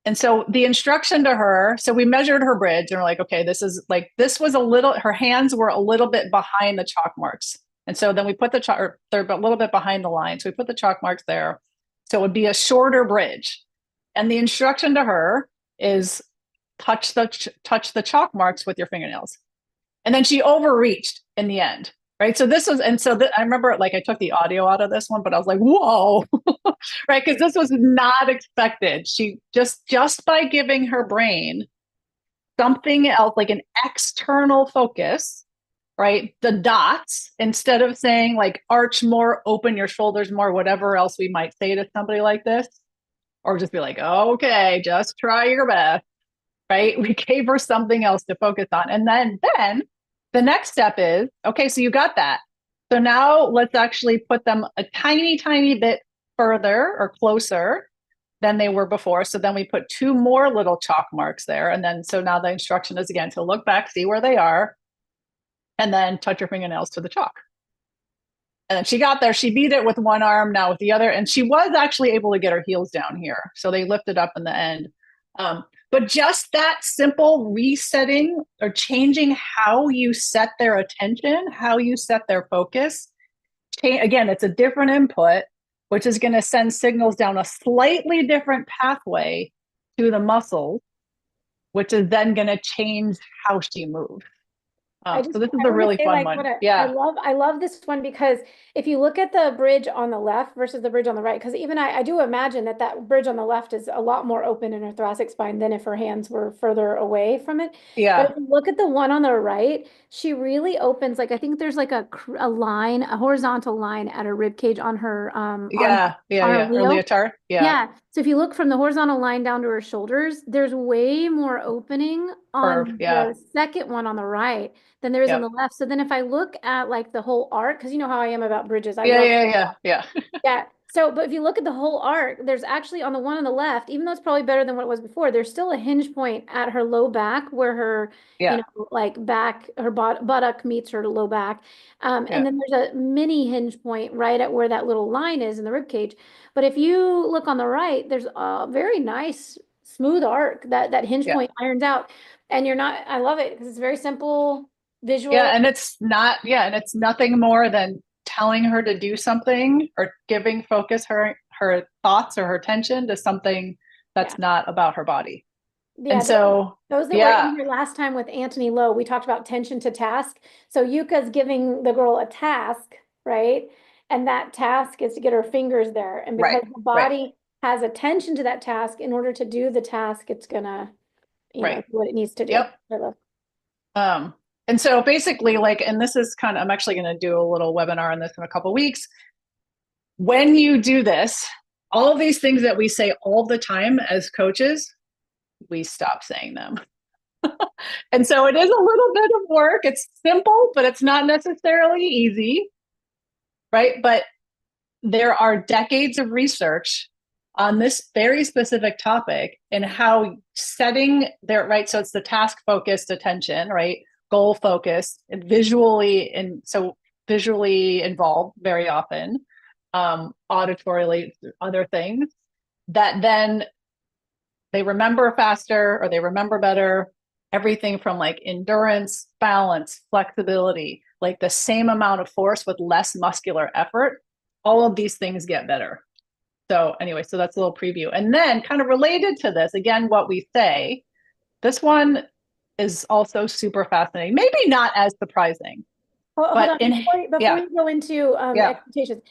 And so the instruction to her, so we measured her bridge and we're like, okay, this was a little, her hands were a little bit behind the chalk marks. And so then we put the chalk, or they're a little bit behind the line. So we put the chalk marks there. So it would be a shorter bridge. And the instruction to her is touch the chalk marks with your fingernails. And then she overreached in the end. Right. So this was, and so I remember like I took the audio out of this one, but I was like, whoa, right. Cause this was not expected. She just by giving her brain something else, like an external focus, right? The dots, instead of saying like arch more, open your shoulders more, whatever else we might say to somebody like this, or just be like, okay, just try your best, right? We gave her something else to focus on. And then the next step is, okay, so you got that. So now let's actually put them a tiny, tiny bit further or closer than they were before. So then we put 2 more little chalk marks there. And then, so now the instruction is again to look back, see where they are, and then touch your fingernails to the chalk. And then she got there, she beat it with one arm, now with the other. And she was actually able to get her heels down here. So they lifted up in the end. But just that simple resetting or changing how you set their attention, how you set their focus. Again, it's a different input, which is going to send signals down a slightly different pathway to the muscles, which is then going to change how she moves. So this is a really fun one. Yeah. I love this one because if you look at the bridge on the left versus the bridge on the right, because even I do imagine that bridge on the left is a lot more open in her thoracic spine than if her hands were further away from it. Yeah. But if you look at the one on the right, she really opens, like I think there's like a line, a horizontal line at her rib cage on her on her leotard. Yeah. So if you look from the horizontal line down to her shoulders, there's way more opening on the second one on the right than there is on the left. So then if I look at like the whole arc, because you know how I am about bridges. Yeah. Yeah. So, but if you look at the whole arc, there's actually on the one on the left, even though it's probably better than what it was before, there's still a hinge point at her low back where her, you know, like back, her buttock meets her low back. And then there's a mini hinge point right at where that little line is in the rib cage. But if you look on the right, there's a very nice smooth arc that hinge point irons out. And you're not, I love it because it's very simple visual. Yeah. And it's not, and it's nothing more than telling her to do something or giving focus her thoughts or her attention to something that's not about her body. Yeah, and so those that were in here last time with Anthony Lowe, we talked about tension to task. So Yuka's giving the girl a task, right? And that task is to get her fingers there. And because the body has attention to that task, in order to do the task, it's gonna, you know, do what it needs to do. And so basically, like, and this is kind of, I'm actually going to do a little webinar on this in a couple of weeks. When you do this, all of these things that we say all the time as coaches, we stop saying them. And so it is a little bit of work. It's simple, but it's not necessarily easy, right? But there are decades of research on this very specific topic and how setting their, right? So it's the task focused attention, right? Goal focused, visually, and so visually involved very often, auditorily, other things that then they remember faster or they remember better. Everything from like endurance, balance, flexibility, like the same amount of force with less muscular effort. All of these things get better. So anyway, so that's a little preview. And then kind of related to this, again, what we say, this one is also super fascinating. Maybe not as surprising. Well, hold on. Before you go into expectations,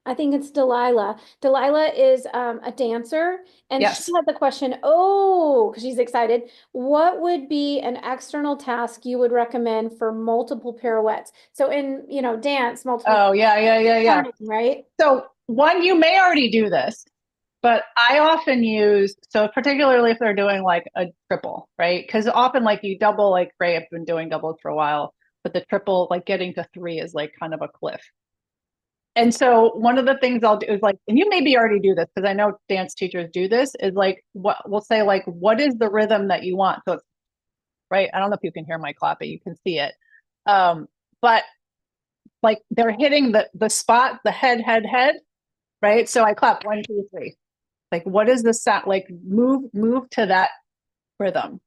I think it's Delilah. Delilah is a dancer, and she had the question, because she's excited, what would be an external task you would recommend for multiple pirouettes? So in, you know, dance, multiple. Oh, yeah. Right? So one, you may already do this, but I often use, so particularly if they're doing like a triple, right? Because often like you double, like Ray, I've been doing doubles for a while, but the triple, like getting to 3 is like kind of a cliff. And so one of the things I'll do is like, and you maybe already do this because I know dance teachers do this, is like, what we'll say, like, what is the rhythm that you want? So it's right. I don't know if you can hear my clap, but you can see it. But like they're hitting the spot, the head, right? So I clap 1, 2, 3. Like, what is the sound? Like move to that rhythm.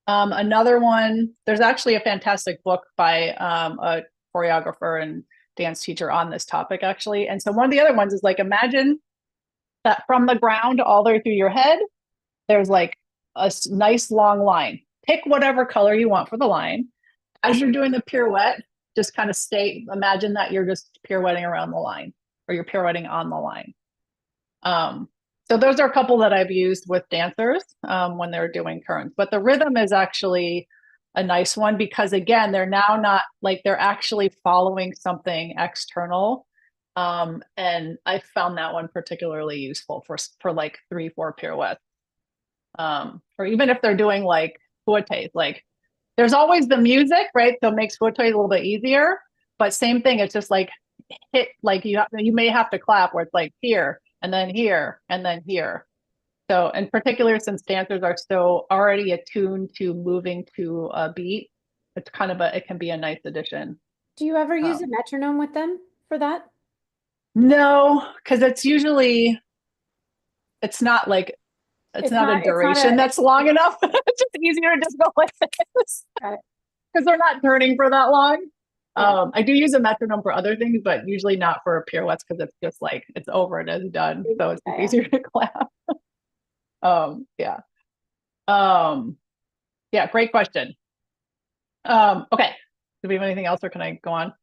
Another one, there's actually a fantastic book by a choreographer and dance teacher on this topic, actually. And so one of the other ones is like, imagine that from the ground all the way through your head, there's like nice long line. Pick whatever color you want for the line. As you're doing the pirouette, just kind of imagine that you're just pirouetting around the line, or you're pirouetting on the line. So those are a couple that I've used with dancers when they're doing currents. But the rhythm is actually a nice one, because again, they're now not like, they're actually following something external. And I found that one particularly useful for like 3-4 pirouettes. Or even if they're doing like fouettes, like there's always the music, right? So it makes fouettes a little bit easier, but same thing. It's just like hit, like you may have to clap where it's like here and then here and then here. So in particular, since dancers are so already attuned to moving to a beat, it's kind of it can be a nice addition. Do you ever use a metronome with them for that? No, because it's not like, it's not a duration that's long enough. It's just easier to just go like this. Because they're not turning for that long. Yeah. I do use a metronome for other things, but usually not for pirouettes, because it's just like, it's over and it's done. So it's easier to clap. Yeah. Yeah, great question. Okay. Do we have anything else, or can I go on?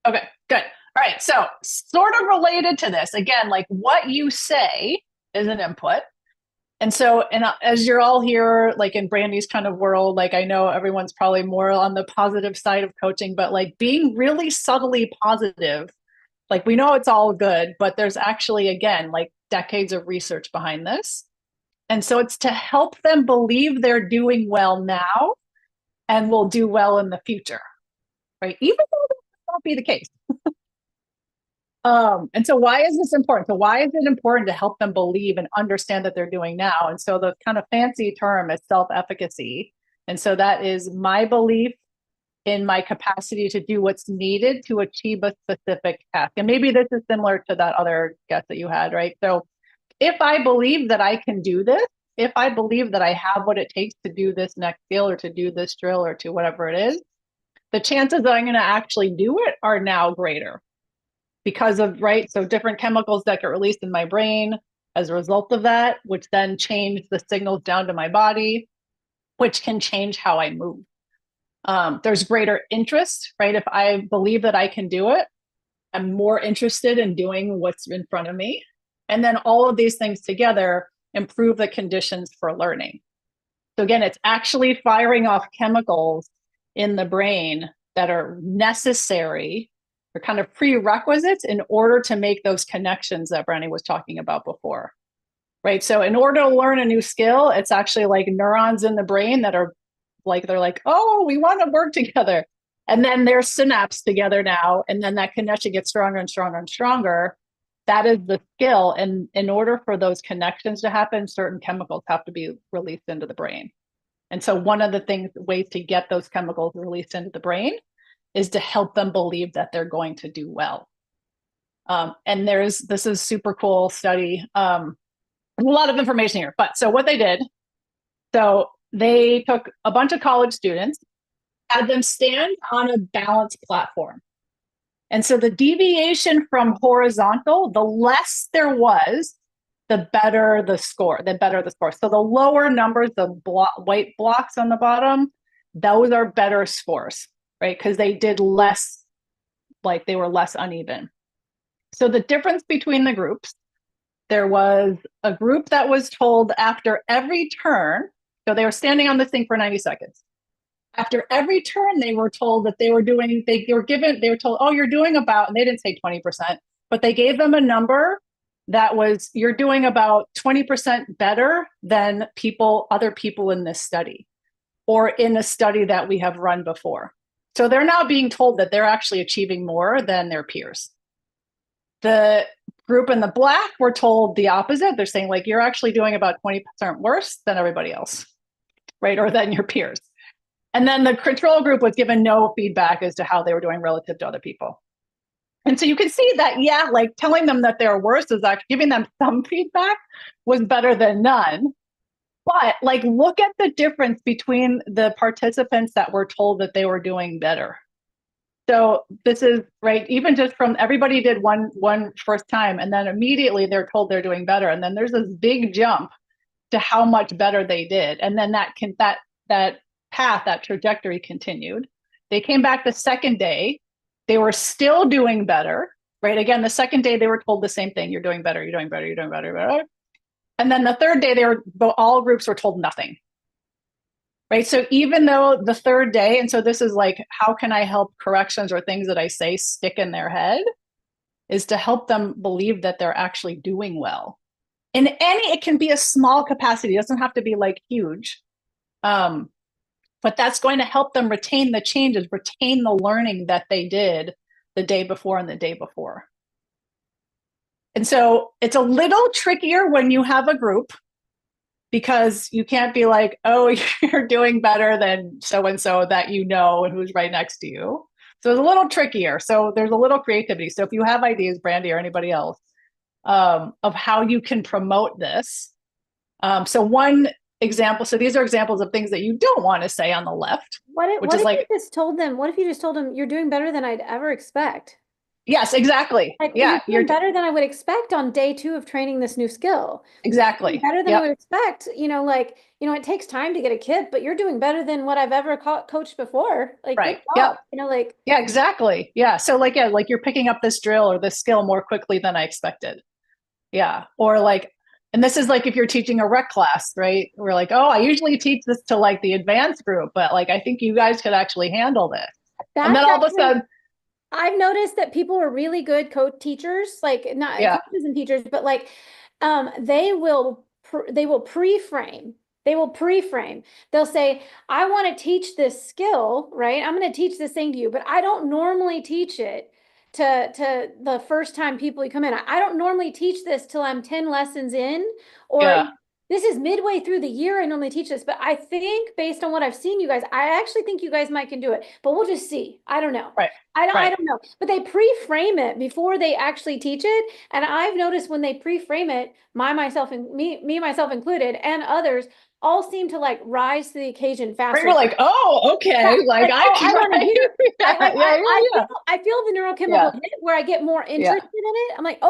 Okay, good. All right. So sort of related to this, again, like what you say is an input. And so, and as you're all here, like in Brandi's kind of world, like I know everyone's probably more on the positive side of coaching, but like being really subtly positive, like we know it's all good, but there's actually, again, like decades of research behind this. And so it's to help them believe they're doing well now and will do well in the future, right? Even though that won't be the case. And so why is this important? So why is it important to help them believe and understand that they're doing now? And so the kind of fancy term is self-efficacy. And so that is my belief in my capacity to do what's needed to achieve a specific task. And maybe this is similar to that other guest that you had, right? So if I believe that I can do this, if I believe that I have what it takes to do this next skill or to do this drill or to whatever it is, the chances that I'm going to actually do it are now greater. Because of, right, so different chemicals that get released in my brain as a result of that, which then change the signals down to my body, which can change how I move. There's greater interest, right? If I believe that I can do it, I'm more interested in doing what's in front of me. And then all of these things together improve the conditions for learning. So again, it's actually firing off chemicals in the brain that are necessary, or kind of prerequisites, in order to make those connections that Brandi was talking about before, right? So in order to learn a new skill, it's actually like neurons in the brain that are like, they're like, oh, we want to work together. And then there's synapse together now. And then that connection gets stronger and stronger and stronger. That is the skill. And in order for those connections to happen, certain chemicals have to be released into the brain. And so one of the ways to get those chemicals released into the brain is to help them believe that they're going to do well. And this is super cool study. There's a lot of information here, but so what they did, so they took a bunch of college students, had them stand on a balance platform. And so the deviation from horizontal, the less there was, the better the score, So the lower numbers, the white blocks on the bottom, those are better scores, right? Because they did less, like they were less uneven. So the difference between the groups, there was a group that was told after every turn, so they were standing on this thing for 90 seconds. After every turn, they were told that they were told, oh, you're doing about, and they didn't say 20%, but they gave them a number that was, you're doing about 20% better than other people in this study, or in a study that we have run before. So they're now being told that they're actually achieving more than their peers. The group in the black were told the opposite. They're saying, like, you're actually doing about 20% worse than everybody else, right? Or than your peers. And then the control group was given no feedback as to how they were doing relative to other people. And so you can see that, yeah, like telling them that they're worse is actually giving them some feedback was better than none. But like, look at the difference between the participants that were told that they were doing better. So this is right, even just from everybody did one first time, and then immediately they're told they're doing better. And then there's this big jump to how much better they did. And then that path, that trajectory continued. They came back the second day, they were still doing better, right? Again, the second day they were told the same thing: you're doing better, you're doing better, you're doing better, better. And then the third day, all groups were told nothing. Right. So even though the third day, and so this is like, how can I help corrections or things that I say stick in their head, is to help them believe that they're actually doing well. It can be a small capacity, it doesn't have to be like huge. But that's going to help them retain the changes, retain the learning that they did the day before and the day before. And so it's a little trickier when you have a group, because you can't be like, oh, you're doing better than so-and-so that you know and who's right next to you. So it's a little trickier. So there's a little creativity. So if you have ideas, Brandi or anybody else, of how you can promote this. So one example, so these are examples of things that you don't want to say on the left. What if you just told them you're doing better than I'd ever expect? Yes, exactly. Like, Yeah, you're doing better than I would expect on day 2 of training this new skill. Exactly. Better than I would expect. It takes time to get a kid, but you're doing better than what I've ever coached before. Like, right. Good job. Yeah, exactly. Yeah. So like you're picking up this drill or this skill more quickly than I expected. Yeah. Or like, and this is like if you're teaching a rec class, right? We're like, oh, I usually teach this to like the advanced group, but like I think you guys could actually handle this. And then all of a sudden, I've noticed that people are really good teachers, like not coaches and teachers, but like they will pre-frame. They will pre-frame. They'll say, I want to teach this skill, right? I'm going to teach this thing to you, but I don't normally teach it to the first time people come in. I don't normally teach this till I'm 10 lessons in, or this is midway through the year. I normally teach this, but I think based on what I've seen you guys, I actually think you guys might can do it, but we'll just see. I don't know. Right. I don't know, but they pre-frame it before they actually teach it. And I've noticed when they pre-frame it, myself included, and others all seem to like rise to the occasion faster. We're like, oh, okay. Yeah, like I want to hear. I feel the neurochemical hit where I get more interested in it. I'm like,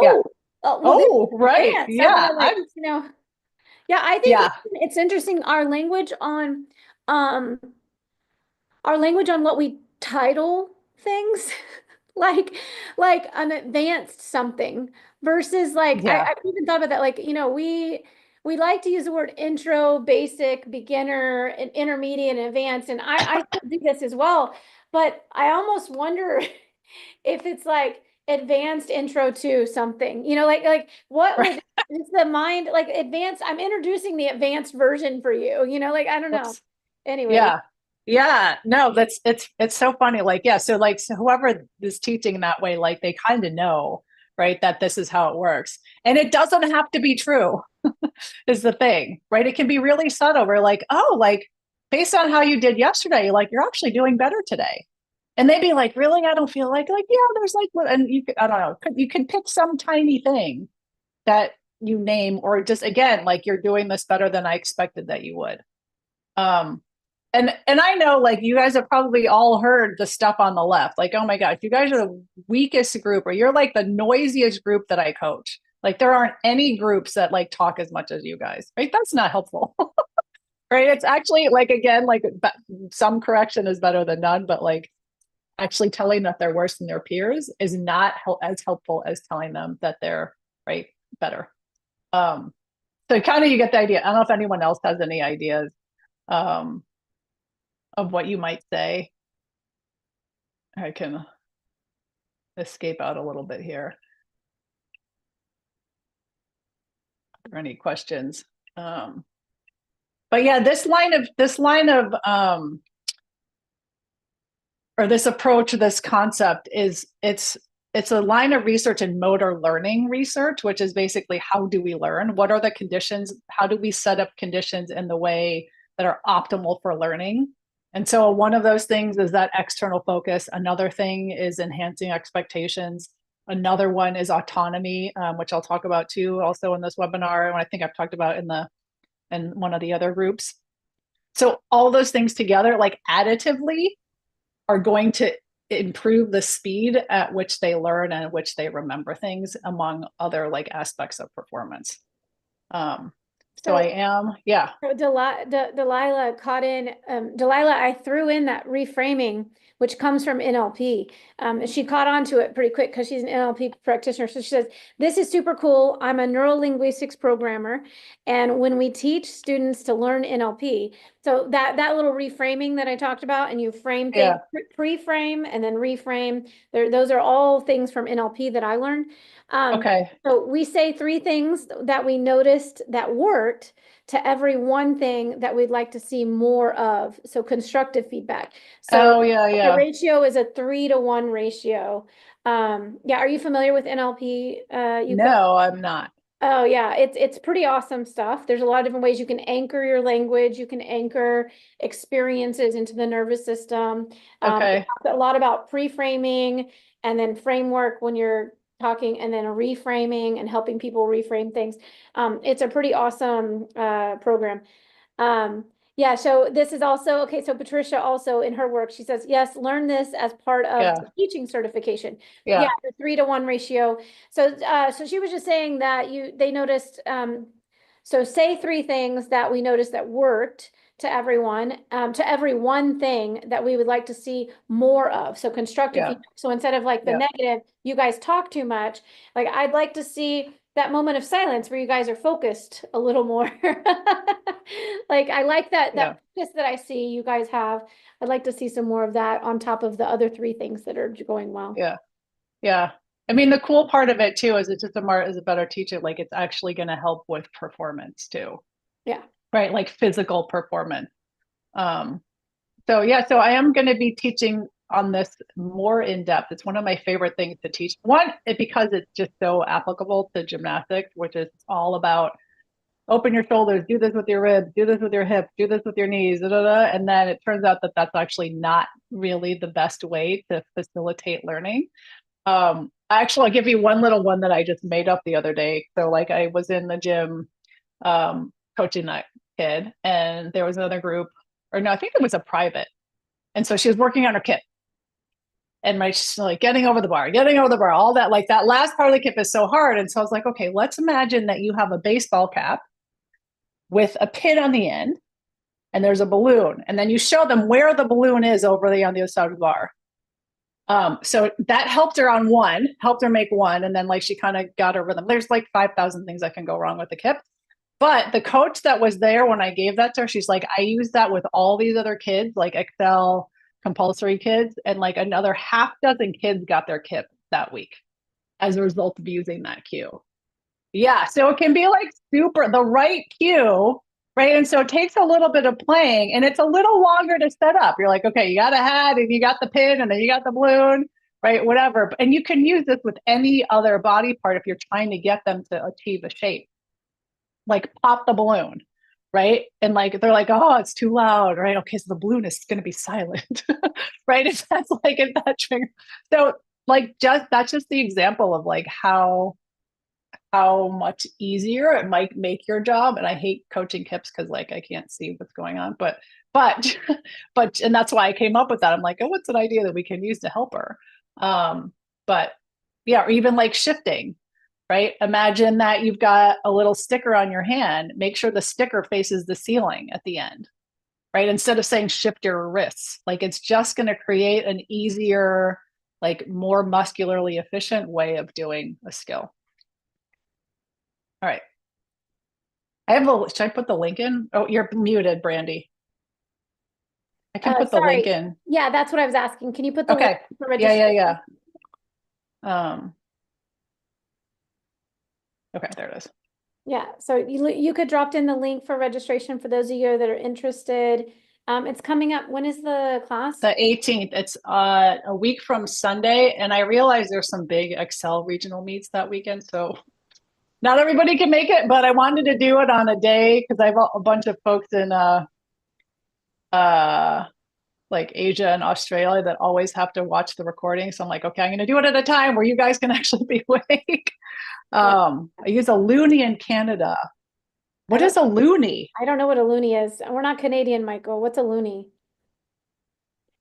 right. Yeah. I think it's interesting. Our language on what we title things like an advanced something versus like I've even thought about that. Like, we like to use the word intro, basic, beginner, and intermediate, and advanced. And I still do this as well. But I almost wonder if it's like advanced intro to something, like what would is the mind like advanced? I'm introducing the advanced version for you, like I don't know. Anyway. Yeah. No, it's so funny. So whoever is teaching that way, like they kind of know, right, that this is how it works. And it doesn't have to be true, is the thing, right? It can be really subtle. We're like, oh, like based on how you did yesterday, like you're actually doing better today. And they'd be like, really? I don't feel like, yeah, there's like, and I don't know, you can pick some tiny thing that you name, or just, again, like you're doing this better than I expected that you would. And I know, like, you guys have probably all heard the stuff on the left, like, oh my gosh, you guys are the weakest group, or you're like the noisiest group that I coach. Like, there aren't any groups that like talk as much as you guys, right? That's not helpful. Right? It's actually like, again, like some correction is better than none, but like actually telling that they're worse than their peers is not as helpful as telling them that they're better. So kind of you get the idea. I don't know if anyone else has any ideas of what you might say. I can escape out a little bit here. Are there any questions? But yeah, this line of or this approach, this concept is it's a line of research in motor learning research, which is basically how do we learn? What are the conditions? How do we set up conditions in the way that are optimal for learning? And so one of those things is that external focus. Another thing is enhancing expectations. Another one is autonomy, which I'll talk about too, also in this webinar, and I think I've talked about in one of the other groups. So all those things together, like additively, are going to improve the speed at which they learn and at which they remember things, among other like aspects of performance. So I am, yeah. So Delilah caught in, Delilah, I threw in that reframing, which comes from NLP. She caught on to it pretty quick because she's an NLP practitioner. So she says, this is super cool. I'm a neurolinguistics programmer. And when we teach students to learn NLP, so that little reframing that I talked about, and you frame things, pre-frame and then reframe, those are all things from NLP that I learned. Okay. So we say 3 things that we noticed that worked to every one thing that we'd like to see more of. So constructive feedback. So the ratio is a 3-to-1 ratio. Yeah, are you familiar with NLP? No, I'm not. Oh yeah, it's pretty awesome stuff. There's a lot of different ways you can anchor your language. You can anchor experiences into the nervous system. Okay. A lot about pre-framing and then framework when you're talking, and then a reframing and helping people reframe things. It's a pretty awesome program. Yeah, so this is also, okay, so Patricia also in her work, she says, yes, learn this as part of the teaching certification. Yeah, the 3-to-1 ratio. So so she was just saying that they noticed, so say 3 things that we noticed that worked to everyone, to every one thing that we would like to see more of. So constructive feedback. So instead of like the negative, you guys talk too much, like I'd like to see that moment of silence where you guys are focused a little more. Like I like that focus that I see you guys have. I'd like to see some more of that on top of the other 3 things that are going well. Yeah. Yeah. I mean, the cool part of it too is it's just as a better teacher, like it's actually going to help with performance too. Yeah. Right. Like physical performance. So yeah, so I am going to be teaching on this more in depth. It's one of my favorite things to teach. One, because it's just so applicable to gymnastics, which is all about open your shoulders, do this with your ribs, do this with your hips, do this with your knees, and then it turns out that that's actually not really the best way to facilitate learning. Actually, I'll give you one little one that I just made up the other day. So like I was in the gym coaching that kid, and there was another group, or no, I think it was a private. And so she was working on her kip. And she's like getting over the bar, all that, like that last part of the kip is so hard. And so I was like, okay, let's imagine that you have a baseball cap with a pin on the end, and there's a balloon. And then you show them where the balloon is on the other side of the bar. So that helped her make one. And then like she kind of got over them. There's like 5,000 things that can go wrong with the kip. But the coach that was there when I gave that to her, she's like, I used that with all these other kids, like Excel compulsory kids, and like another half dozen kids got their kip that week as a result of using that cue. Yeah, so it can be like the right cue, right? And so it takes a little bit of playing, and it's a little longer to set up. You're like, okay, you got a hat, and you got the pin, and then you got the balloon, right? Whatever. And you can use this with any other body part if you're trying to get them to achieve a shape. Like pop the balloon, right? And like they're like, oh, it's too loud, right? Okay, so the balloon is going to be silent, right? If that's like if that trigger. So like that's just the example of like how much easier it might make your job. And I hate coaching kips because like I can't see what's going on, but and that's why I came up with that. I'm like, oh, what's an idea that we can use to help her? But yeah, or even like shifting. Right? Imagine that you've got a little sticker on your hand. Make sure the sticker faces the ceiling at the end, right? Instead of saying shift your wrists, like it's just going to create an easier, like more muscularly efficient way of doing a skill. All right. Should I put the link in? Oh, you're muted, Brandi. I can put the link in. Yeah, that's what I was asking. Can you put the link for registration? Yeah. Okay, there it is. Yeah, so you could drop in the link for registration for those of you that are interested. It's coming up. When is the class? The 18th. It's a week from Sunday, and I realize there's some big Excel regional meets that weekend, so not everybody can make it, but I wanted to do it on a day because I have a bunch of folks in like Asia and Australia that always have to watch the recording. So I'm like, okay, I'm going to do it at a time where you guys can actually be awake. I use a loonie in Canada. What is a loonie? I don't know what a loonie is. We're not Canadian, Michael. What's a loonie?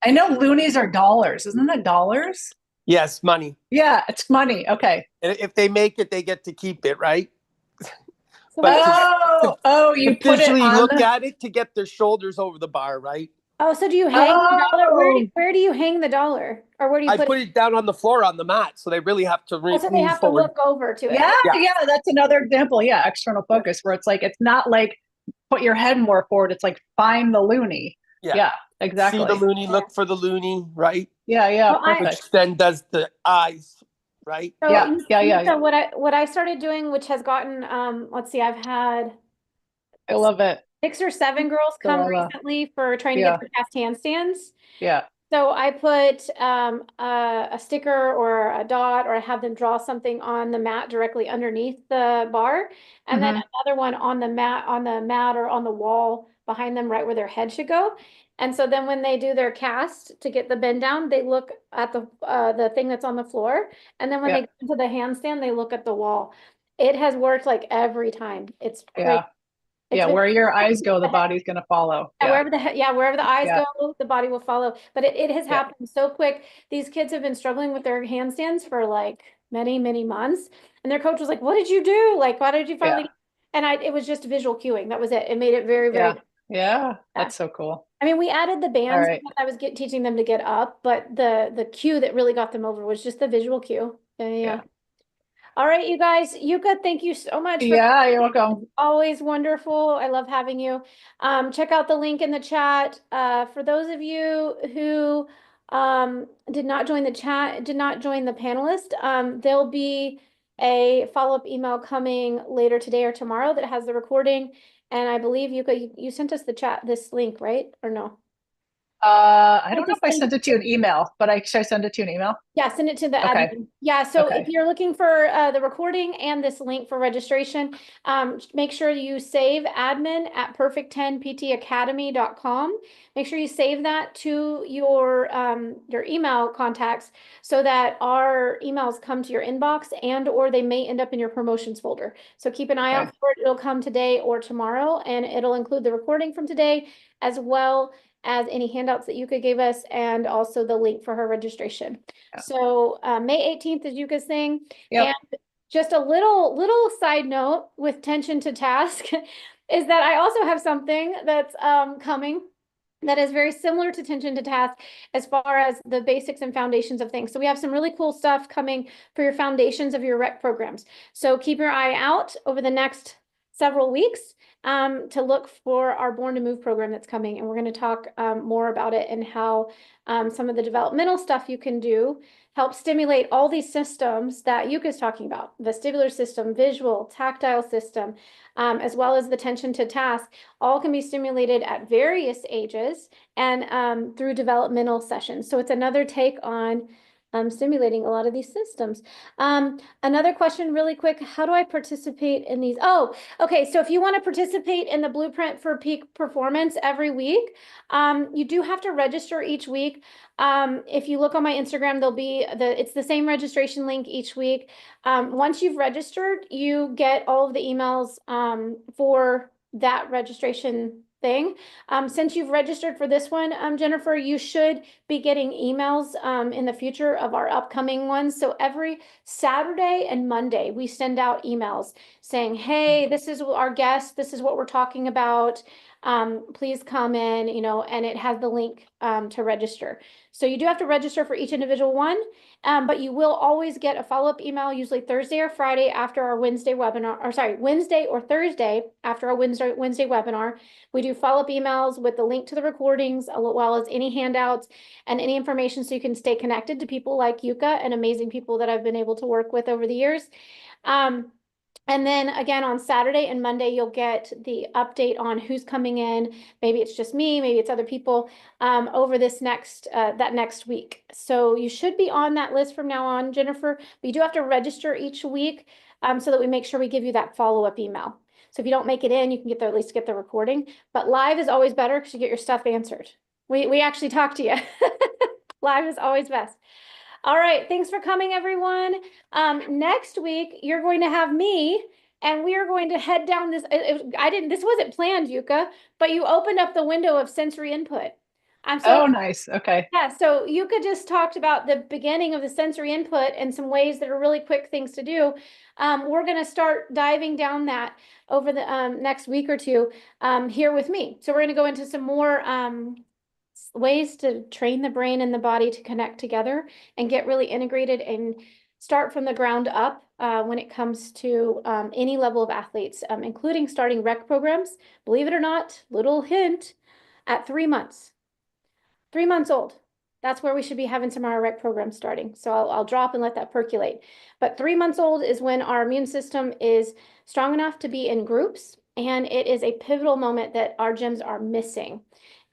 I know loonies are dollars. Isn't that dollars? Yes, money. Yeah, it's money. Okay. And if they make it, they get to keep it, right? So But You to put it visually on look the. at it to get their shoulders over the bar, right? Oh, so do you hang the dollar? Oh, Where do you hang the dollar? Or where do you I put put it? it down on the floor on the mat, so they really have to Oh, so they lean have to forward. look over to it. yeah, Yeah. yeah. That's another example. Yeah, external focus, where it's like it's not like put your head more forward. It's like find the loony. Yeah. Yeah, See exactly. the loony, look for the loony, right? Yeah, yeah, Well, Which perfect. then does the eyes, right? So Yeah, yeah, yeah. so what I started doing, which has gotten let's see, I've had I love it. 6 or 7 girls come Delilah. recently for trying to Yeah. get their past handstands. Yeah. So I put a sticker or a dot, or I have them draw something on the mat directly underneath the bar, and then another one on the mat or on the wall behind them, right where their head should go. And so then when they do their cast to get the bend down, they look at the thing that's on the floor, and then when Yeah. they go into the handstand, they look at the wall. It has worked like every time. It's crazy. Yeah. Yeah, where your eyes go, the body's going to follow. Yeah, Yeah. wherever the eyes Yeah. go, the body will follow. But it has Yeah. happened so quick. These kids have been struggling with their handstands for like many, many months. And their coach was like, "What did you do? Like, why did you finally?" And it was just visual cueing. That was it. It made it very, very. Yeah. That's so cool. I mean, we added the All bands right. because I was teaching them to get up, but the cue that really got them over was just the visual cue. Yeah. All right, you guys. Yuka, thank you so much for Yeah, you're welcome. always wonderful. I love having you. Check out the link in the chat. For those of you who did not join the chat, did not join the panelist, there'll be a follow-up email coming later today or tomorrow that has the recording. And I believe you sent us this link, right? Or no? I don't know if I sent it to you an email, but should I send it to you an email? Yeah, send it to the Okay. admin. Yeah, so Okay. if you're looking for the recording and this link for registration, make sure you save admin@perfect10ptacademy.com. Make sure you save that to your email contacts so that our emails come to your inbox, and or they may end up in your promotions folder. So keep an eye out for it. It'll come today or tomorrow, and it'll include the recording from today as well as any handouts that Yuka gave us, and also the link for her registration. Yeah. So May 18th is Yuka's thing. Yep. And just a little side note with tension to task is that I also have something that's coming that is very similar to tension to task as far as the basics and foundations of things. So we have some really cool stuff coming for your foundations of your rec programs. So keep your eye out over the next several weeks to look for our Born to Move program that's coming. And we're going to talk more about it and how some of the developmental stuff you can do help stimulate all these systems that Yuka's talking about: vestibular system, visual, tactile system, as well as the tension to task. All can be stimulated at various ages and through developmental sessions. So it's another take on stimulating a lot of these systems. Another question really quick: how do I participate in these? Oh, okay. So if you want to participate in the Blueprint for Peak Performance every week, you do have to register each week. If you look on my Instagram, it's the same registration link each week. Once you've registered, you get all of the emails for that registration thing. Since you've registered for this one, Jennifer, you should be getting emails in the future of our upcoming ones. So every Saturday and Monday, we send out emails saying, "Hey, this is our guest. This is what we're talking about. Please come in," and it has the link to register. So you do have to register for each individual one, but you will always get a follow-up email, usually Thursday or Friday after our Wednesday webinar, or sorry, Wednesday or Thursday after our Wednesday webinar. We do follow-up emails with the link to the recordings, as well as any handouts and any information so you can stay connected to people like Yuka and amazing people that I've been able to work with over the years. And then again, on Saturday and Monday, you'll get the update on who's coming in. Maybe it's just me, maybe it's other people over that next week. So you should be on that list from now on, Jennifer. But you do have to register each week so that we make sure we give you that follow-up email. So if you don't make it in, you can at least get the recording. But live is always better because you get your stuff answered. We actually talk to you. Live is always best. All right, thanks for coming, everyone. Next week, you're going to have me, and we are going to head down this. This wasn't planned, Yuka, but you opened up the window of sensory input. I'm so Oh, nice. Okay. yeah, so Yuka just talked about the beginning of the sensory input and some ways that are really quick things to do. We're going to start diving down that over the next week or two here with me. So we're going to go into some more ways to train the brain and the body to connect together and get really integrated and start from the ground up when it comes to any level of athletes, including starting rec programs. Believe it or not, little hint, at 3 months. 3 months old. That's where we should be having some of our rec programs starting. So I'll drop and let that percolate. But 3 months old is when our immune system is strong enough to be in groups. And it is a pivotal moment that our gyms are missing.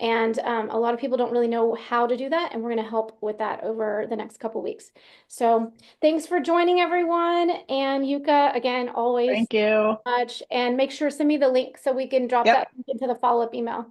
And a lot of people don't really know how to do that. And we're going to help with that over the next couple weeks. So thanks for joining, everyone. And Yuka, again, always Thank you. much. And make sure to send me the link so we can drop Yep. that into the follow-up email.